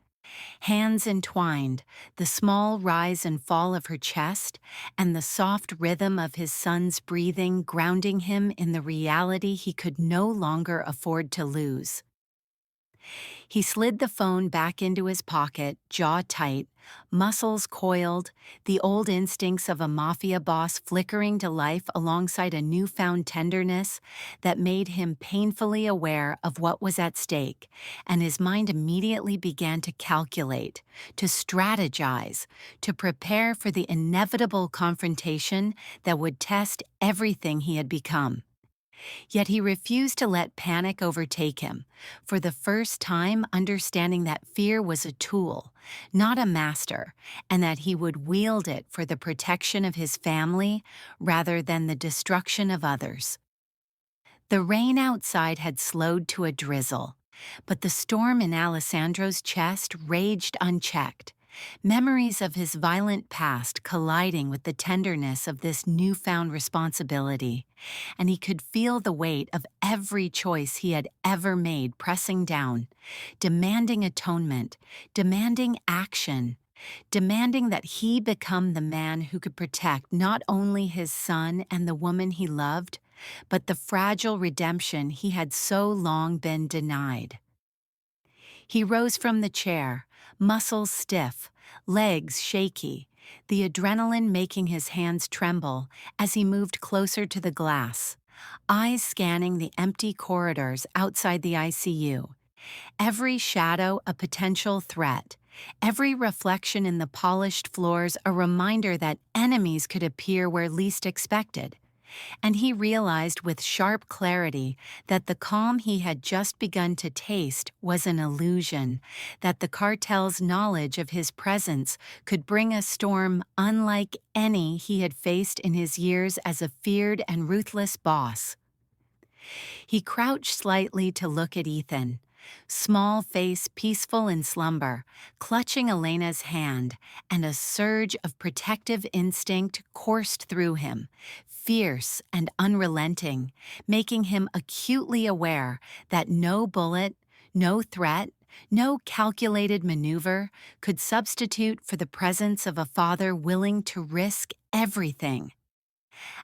Hands entwined, the small rise and fall of her chest, and the soft rhythm of his son's breathing grounding him in the reality he could no longer afford to lose. He slid the phone back into his pocket, jaw tight, muscles coiled, the old instincts of a mafia boss flickering to life alongside a newfound tenderness that made him painfully aware of what was at stake, and his mind immediately began to calculate, to strategize, to prepare for the inevitable confrontation that would test everything he had become. Yet he refused to let panic overtake him, for the first time understanding that fear was a tool, not a master, and that he would wield it for the protection of his family rather than the destruction of others. The rain outside had slowed to a drizzle, but the storm in Alessandro's chest raged unchecked, memories of his violent past colliding with the tenderness of this newfound responsibility, and he could feel the weight of every choice he had ever made pressing down, demanding atonement, demanding action, demanding that he become the man who could protect not only his son and the woman he loved, but the fragile redemption he had so long been denied. He rose from the chair, muscles stiff, legs shaky, the adrenaline making his hands tremble as he moved closer to the glass, eyes scanning the empty corridors outside the ICU. Every shadow a potential threat, every reflection in the polished floors a reminder that enemies could appear where least expected. And he realized with sharp clarity that the calm he had just begun to taste was an illusion, that the cartel's knowledge of his presence could bring a storm unlike any he had faced in his years as a feared and ruthless boss. He crouched slightly to look at Ethan, small face peaceful in slumber, clutching Elena's hand, and a surge of protective instinct coursed through him, fierce and unrelenting, making him acutely aware that no bullet, no threat, no calculated maneuver could substitute for the presence of a father willing to risk everything.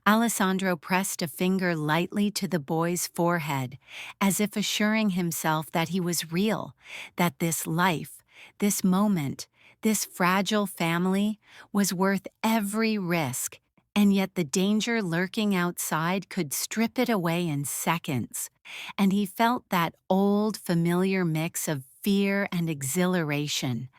Alessandro pressed a finger lightly to the boy's forehead, as if assuring himself that he was real, that this life, this moment, this fragile family was worth every risk, and yet the danger lurking outside could strip it away in seconds. And he felt that old, familiar mix of fear and exhilaration,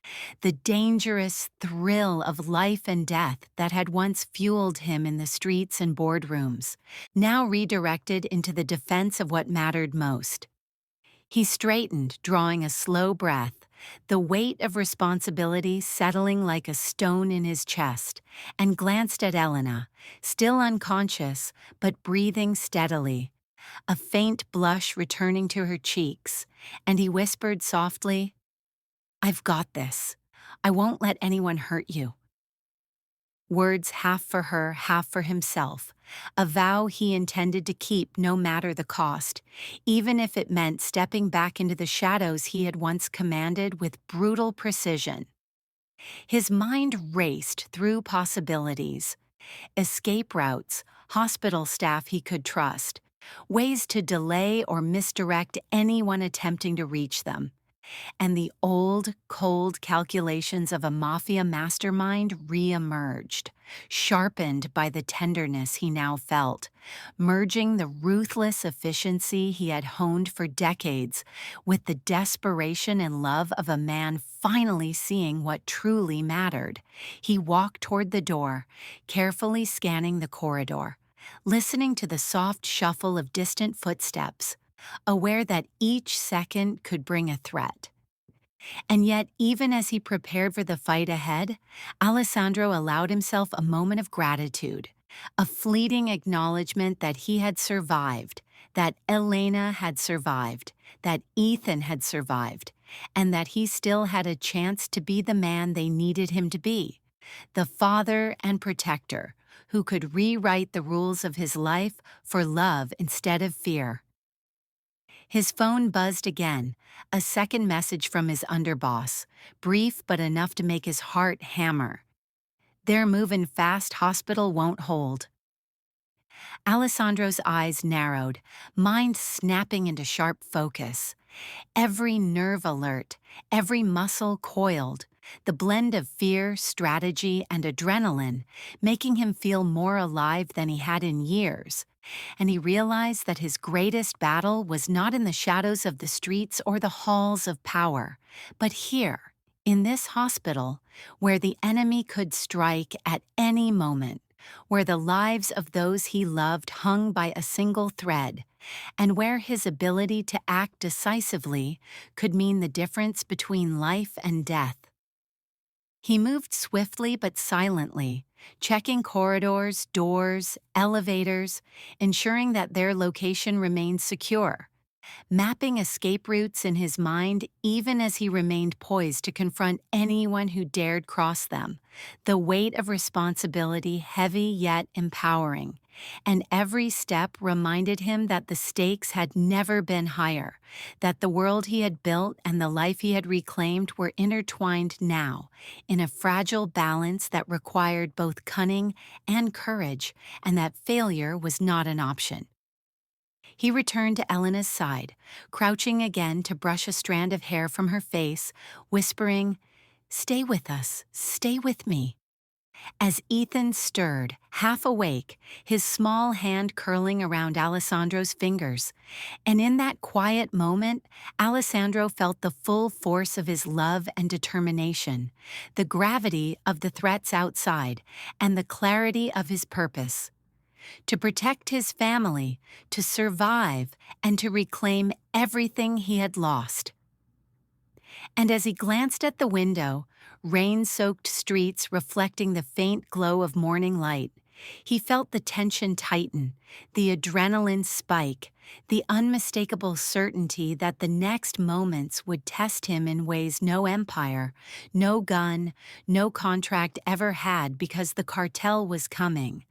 the dangerous thrill of life and death that had once fueled him in the streets and boardrooms, now redirected into the defense of what mattered most. He straightened, drawing a slow breath, the weight of responsibility settling like a stone in his chest, and glanced at Elena, still unconscious but breathing steadily, a faint blush returning to her cheeks, and he whispered softly, "I've got this. I won't let anyone hurt you." Words half for her, half for himself, a vow he intended to keep no matter the cost, even if it meant stepping back into the shadows he had once commanded with brutal precision. His mind raced through possibilities, escape routes, hospital staff he could trust, ways to delay or misdirect anyone attempting to reach them. And the old, cold calculations of a Mafia mastermind re-emerged, sharpened by the tenderness he now felt, merging the ruthless efficiency he had honed for decades with the desperation and love of a man finally seeing what truly mattered. He walked toward the door, carefully scanning the corridor, listening to the soft shuffle of distant footsteps, aware that each second could bring a threat. And yet, even as he prepared for the fight ahead, Alessandro allowed himself a moment of gratitude, a fleeting acknowledgement that he had survived, that Elena had survived, that Ethan had survived, and that he still had a chance to be the man they needed him to be, the father and protector who could rewrite the rules of his life for love instead of fear. His phone buzzed again, a second message from his underboss, brief but enough to make his heart hammer. "They're moving fast, hospital won't hold." Alessandro's eyes narrowed, mind snapping into sharp focus. Every nerve alert, every muscle coiled, the blend of fear, strategy, and adrenaline making him feel more alive than he had in years. And he realized that his greatest battle was not in the shadows of the streets or the halls of power, but here, in this hospital, where the enemy could strike at any moment, where the lives of those he loved hung by a single thread, and where his ability to act decisively could mean the difference between life and death. He moved swiftly but silently, checking corridors, doors, elevators, ensuring that their location remained secure, mapping escape routes in his mind even as he remained poised to confront anyone who dared cross them, the weight of responsibility heavy yet empowering. and every step reminded him that the stakes had never been higher, that the world he had built and the life he had reclaimed were intertwined now, in a fragile balance that required both cunning and courage, and that failure was not an option. He returned to Elena's side, crouching again to brush a strand of hair from her face, whispering, "Stay with us, stay with me." As Ethan stirred, half awake, his small hand curling around Alessandro's fingers, and in that quiet moment, Alessandro felt the full force of his love and determination, the gravity of the threats outside, and the clarity of his purpose. To protect his family, to survive, and to reclaim everything he had lost. And as he glanced at the window, rain-soaked streets reflecting the faint glow of morning light, he felt the tension tighten, the adrenaline spike, the unmistakable certainty that the next moments would test him in ways no empire, no gun, no contract ever had, because the cartel was coming.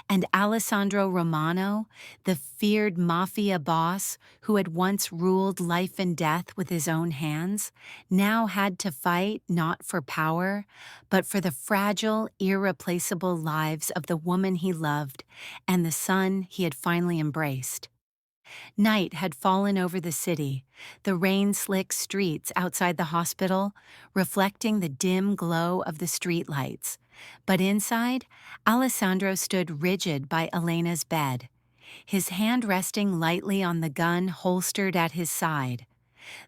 And Alessandro Romano, the feared Mafia boss who had once ruled life and death with his own hands, now had to fight not for power, but for the fragile, irreplaceable lives of the woman he loved and the son he had finally embraced. Night had fallen over the city, the rain-slick streets outside the hospital reflecting the dim glow of the streetlights. But inside, Alessandro stood rigid by Elena's bed, his hand resting lightly on the gun holstered at his side.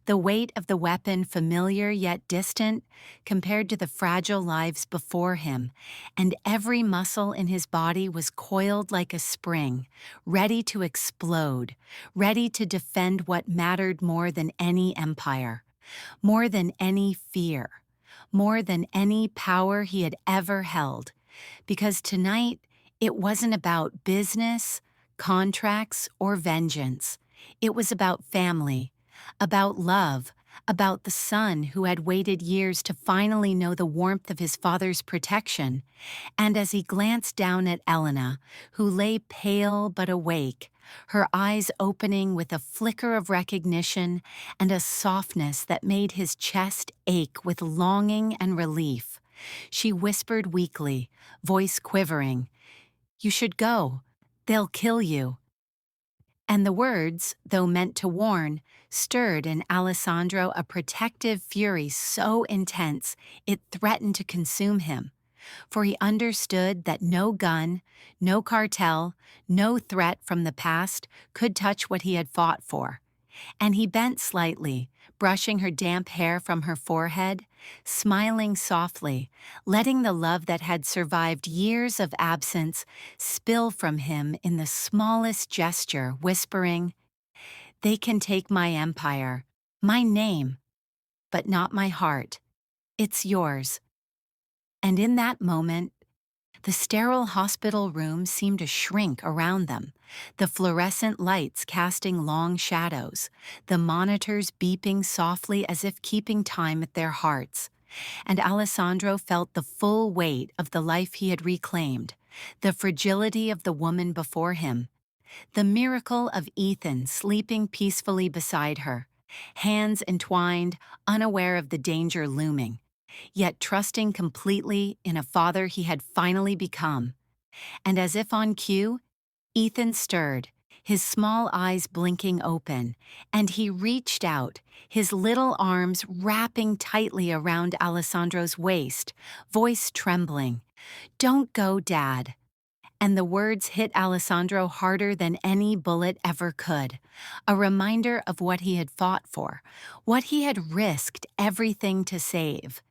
The weight of the weapon familiar yet distant compared to the fragile lives before him, and every muscle in his body was coiled like a spring, ready to explode, ready to defend what mattered more than any empire, more than any fear, more than any power he had ever held. Because tonight, it wasn't about business, contracts, or vengeance. It was about family, about love, about the son who had waited years to finally know the warmth of his father's protection. And as he glanced down at Elena, who lay pale but awake, her eyes opening with a flicker of recognition and a softness that made his chest ache with longing and relief, she whispered weakly, voice quivering, "You should go. They'll kill you." And the words, though meant to warn, stirred in Alessandro a protective fury so intense it threatened to consume him. For he understood that no gun, no cartel, no threat from the past could touch what he had fought for. And he bent slightly, brushing her damp hair from her forehead, smiling softly, letting the love that had survived years of absence spill from him in the smallest gesture, whispering, "They can take my empire, my name, but not my heart. It's yours." And in that moment, the sterile hospital room seemed to shrink around them, the fluorescent lights casting long shadows, the monitors beeping softly as if keeping time at their hearts. And Alessandro felt the full weight of the life he had reclaimed, the fragility of the woman before him, the miracle of Ethan sleeping peacefully beside her, hands entwined, unaware of the danger looming, yet trusting completely in a father he had finally become. And as if on cue, Ethan stirred, his small eyes blinking open, and he reached out, his little arms wrapping tightly around Alessandro's waist, voice trembling, "Don't go, Dad." And the words hit Alessandro harder than any bullet ever could, a reminder of what he had fought for, what he had risked everything to save.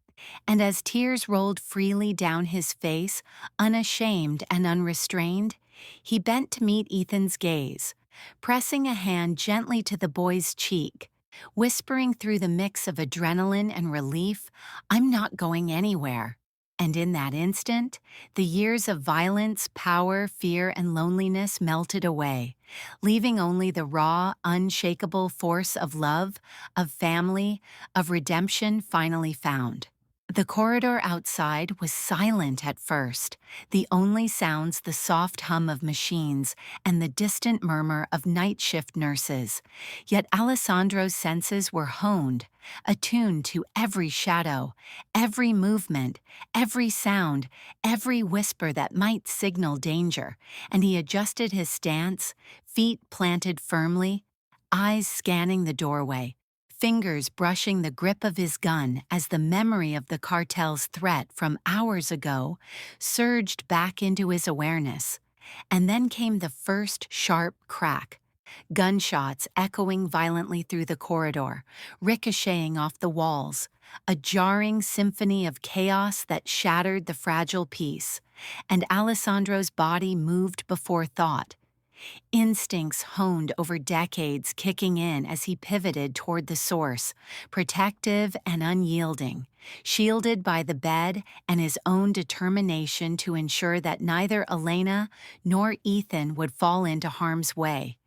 And as tears rolled freely down his face, unashamed and unrestrained, he bent to meet Ethan's gaze, pressing a hand gently to the boy's cheek, whispering through the mix of adrenaline and relief, "I'm not going anywhere." And in that instant, the years of violence, power, fear, and loneliness melted away, leaving only the raw, unshakable force of love, of family, of redemption finally found. The corridor outside was silent at first, the only sounds the soft hum of machines and the distant murmur of night shift nurses. Yet Alessandro's senses were honed, attuned to every shadow, every movement, every sound, every whisper that might signal danger, and he adjusted his stance, feet planted firmly, eyes scanning the doorway, fingers brushing the grip of his gun as the memory of the cartel's threat from hours ago surged back into his awareness. And then came the first sharp crack, gunshots echoing violently through the corridor, ricocheting off the walls, a jarring symphony of chaos that shattered the fragile peace, and Alessandro's body moved before thought, instincts honed over decades kicking in as he pivoted toward the source, protective and unyielding, shielded by the bed and his own determination to ensure that neither Elena nor Ethan would fall into harm's way.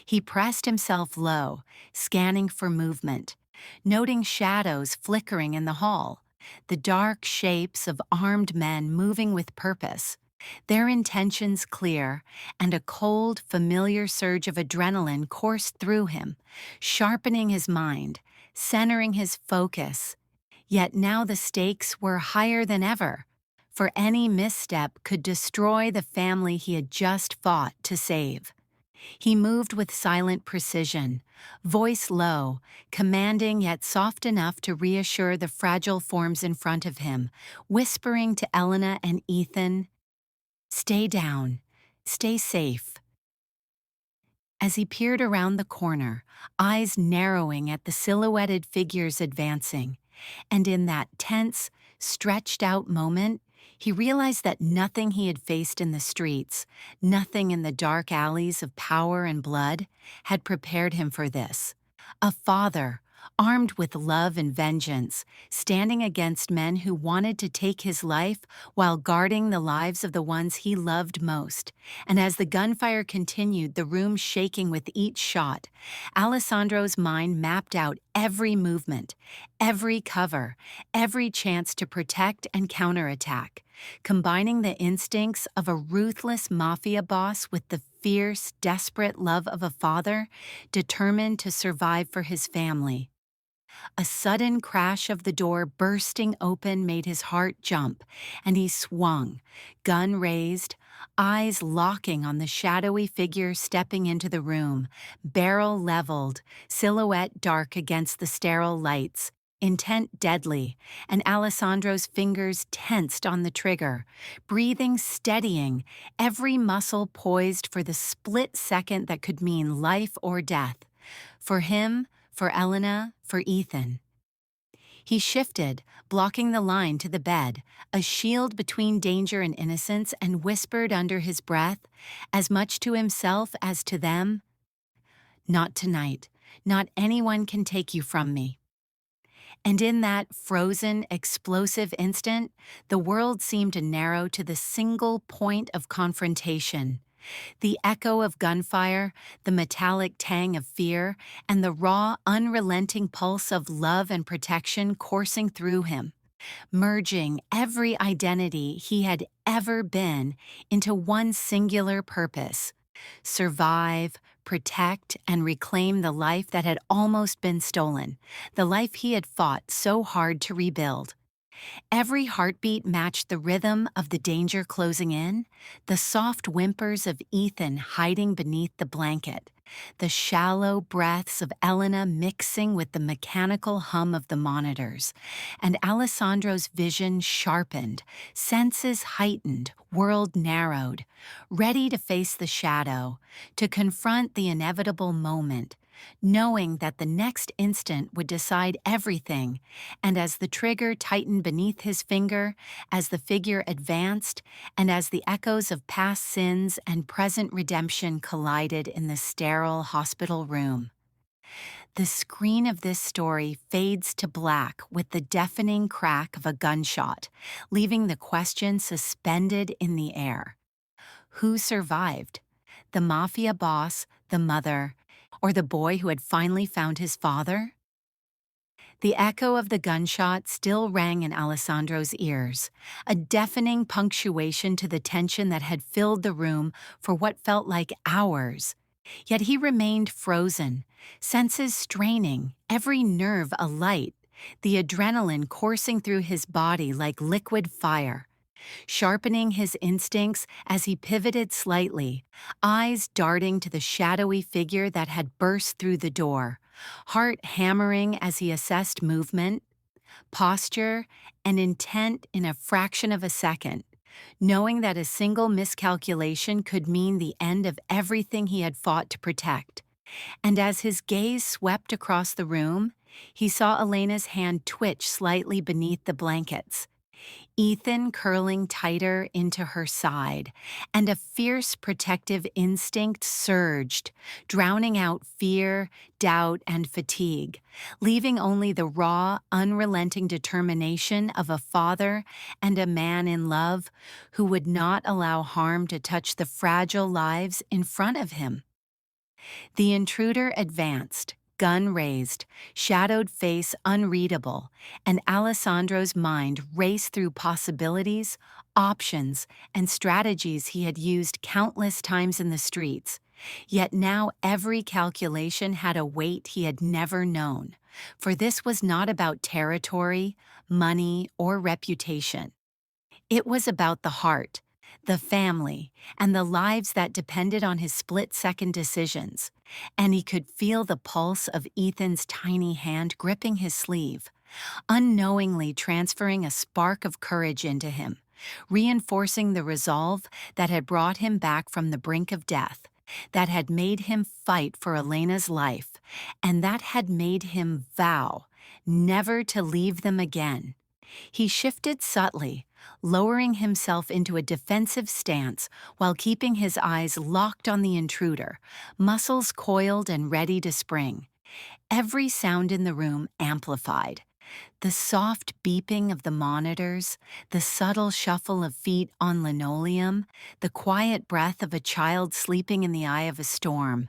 He pressed himself low, scanning for movement, noting shadows flickering in the hall, the dark shapes of armed men moving with purpose, their intentions clear, and a cold, familiar surge of adrenaline coursed through him, sharpening his mind, centering his focus. Yet now the stakes were higher than ever, for any misstep could destroy the family he had just fought to save. He moved with silent precision, voice low, commanding yet soft enough to reassure the fragile forms in front of him, whispering to Elena and Ethan, "Stay down. Stay safe." As he peered around the corner, eyes narrowing at the silhouetted figures advancing, and in that tense, stretched-out moment, he realized that nothing he had faced in the streets, nothing in the dark alleys of power and blood, had prepared him for this. A father, armed with love and vengeance, standing against men who wanted to take his life while guarding the lives of the ones he loved most. And as the gunfire continued, the room shaking with each shot, Alessandro's mind mapped out every movement, every cover, every chance to protect and counterattack, combining the instincts of a ruthless mafia boss with the fierce, desperate love of a father determined to survive for his family. A sudden crash of the door bursting open made his heart jump, and he swung, gun raised, eyes locking on the shadowy figure stepping into the room, barrel leveled, silhouette dark against the sterile lights, intent deadly, and Alessandro's fingers tensed on the trigger, breathing steadying, every muscle poised for the split second that could mean life or death. For him, for Elena, for Ethan. He shifted, blocking the line to the bed, a shield between danger and innocence, and whispered under his breath, as much to himself as to them, "Not tonight. Not anyone can take you from me." And in that frozen, explosive instant, the world seemed to narrow to the single point of confrontation. The echo of gunfire, the metallic tang of fear, and the raw, unrelenting pulse of love and protection coursing through him, merging every identity he had ever been into one singular purpose: survive, protect, and reclaim the life that had almost been stolen, the life he had fought so hard to rebuild. Every heartbeat matched the rhythm of the danger closing in, the soft whimpers of Ethan hiding beneath the blanket, the shallow breaths of Elena mixing with the mechanical hum of the monitors, and Alessandro's vision sharpened, senses heightened, world narrowed, ready to face the shadow, to confront the inevitable moment, knowing that the next instant would decide everything, and as the trigger tightened beneath his finger, as the figure advanced, and as the echoes of past sins and present redemption collided in the sterile hospital room. The screen of this story fades to black with the deafening crack of a gunshot, leaving the question suspended in the air. Who survived? The mafia boss, the mother, or the boy who had finally found his father? The echo of the gunshot still rang in Alessandro's ears, a deafening punctuation to the tension that had filled the room for what felt like hours. Yet he remained frozen, senses straining, every nerve alight, the adrenaline coursing through his body like liquid fire. Sharpening his instincts as he pivoted slightly, eyes darting to the shadowy figure that had burst through the door, heart hammering as he assessed movement, posture, and intent in a fraction of a second, knowing that a single miscalculation could mean the end of everything he had fought to protect. And as his gaze swept across the room, he saw Elena's hand twitch slightly beneath the blankets, Ethan curling tighter into her side, and a fierce protective instinct surged, drowning out fear, doubt, and fatigue, leaving only the raw, unrelenting determination of a father and a man in love who would not allow harm to touch the fragile lives in front of him. The intruder advanced, gun raised, shadowed face unreadable, and Alessandro's mind raced through possibilities, options, and strategies he had used countless times in the streets. Yet now every calculation had a weight he had never known, for this was not about territory, money, or reputation. It was about the heart, the family, and the lives that depended on his split-second decisions, and he could feel the pulse of Ethan's tiny hand gripping his sleeve, unknowingly transferring a spark of courage into him, reinforcing the resolve that had brought him back from the brink of death, that had made him fight for Elena's life, and that had made him vow never to leave them again. He shifted subtly, lowering himself into a defensive stance while keeping his eyes locked on the intruder, muscles coiled and ready to spring. Every sound in the room amplified. The soft beeping of the monitors, the subtle shuffle of feet on linoleum, the quiet breath of a child sleeping in the eye of a storm,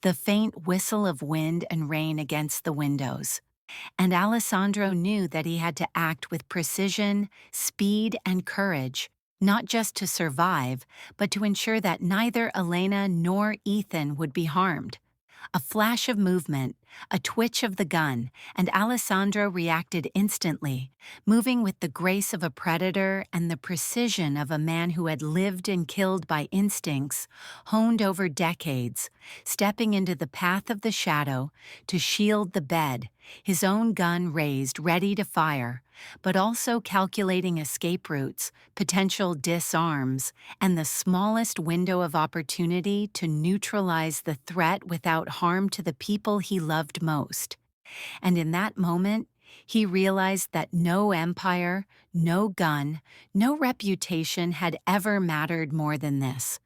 the faint whistle of wind and rain against the windows. And Alessandro knew that he had to act with precision, speed, and courage, not just to survive, but to ensure that neither Elena nor Ethan would be harmed. A flash of movement, a twitch of the gun, and Alessandro reacted instantly, moving with the grace of a predator and the precision of a man who had lived and killed by instincts honed over decades, stepping into the path of the shadow to shield the bed, his own gun raised ready to fire, but also calculating escape routes, potential disarms, and the smallest window of opportunity to neutralize the threat without harm to the people he loved most. And in that moment, he realized that no empire, no gun, no reputation had ever mattered more than this.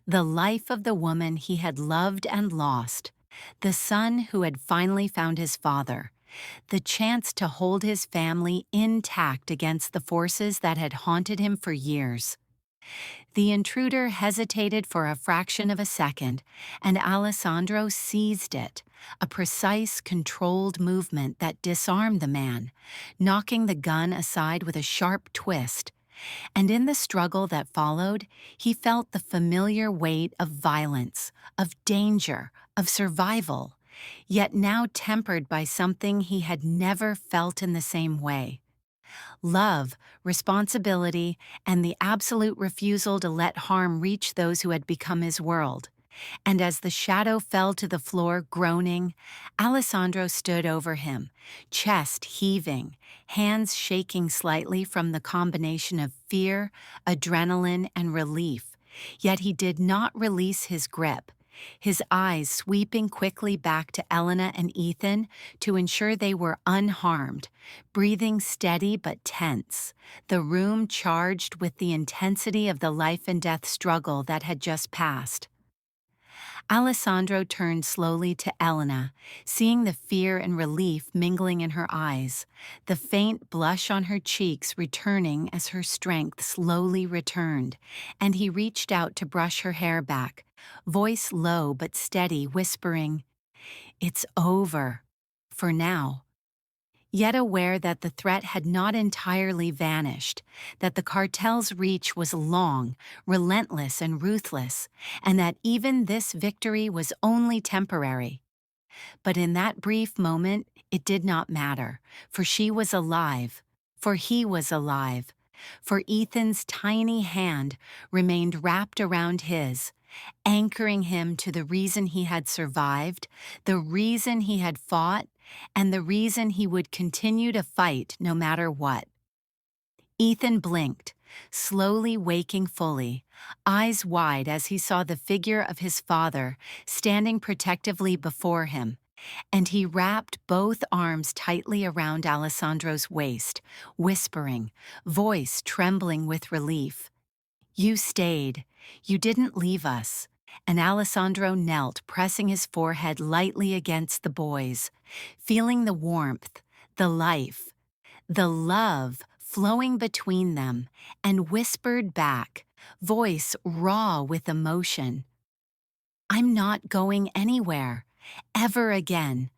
The life of the woman he had loved and lost, the son who had finally found his father, the chance to hold his family intact against the forces that had haunted him for years. The intruder hesitated for a fraction of a second, and Alessandro seized it, a precise, controlled movement that disarmed the man, knocking the gun aside with a sharp twist. And in the struggle that followed, he felt the familiar weight of violence, of danger, of survival, yet now tempered by something he had never felt in the same way. Love, responsibility, and the absolute refusal to let harm reach those who had become his world. And as the shadow fell to the floor groaning, Alessandro stood over him, chest heaving, hands shaking slightly from the combination of fear, adrenaline, and relief. Yet he did not release his grip, his eyes sweeping quickly back to Elena and Ethan to ensure they were unharmed, breathing steady but tense, the room charged with the intensity of the life-and-death struggle that had just passed. Alessandro turned slowly to Elena, seeing the fear and relief mingling in her eyes, the faint blush on her cheeks returning as her strength slowly returned, and he reached out to brush her hair back, voice low but steady, whispering, "It's over. For now." yet aware that the threat had not entirely vanished, that the cartel's reach was long, relentless, and ruthless, and that even this victory was only temporary. But in that brief moment, it did not matter, for she was alive, for he was alive, for Ethan's tiny hand remained wrapped around his, anchoring him to the reason he had survived, the reason he had fought, and the reason he would continue to fight no matter what. Ethan blinked, slowly waking fully, eyes wide as he saw the figure of his father standing protectively before him, and he wrapped both arms tightly around Alessandro's waist, whispering, voice trembling with relief. "You stayed. You didn't leave us." And Alessandro knelt, pressing his forehead lightly against the boy's, feeling the warmth, the life, the love flowing between them, and whispered back, voice raw with emotion, "I'm not going anywhere, ever again.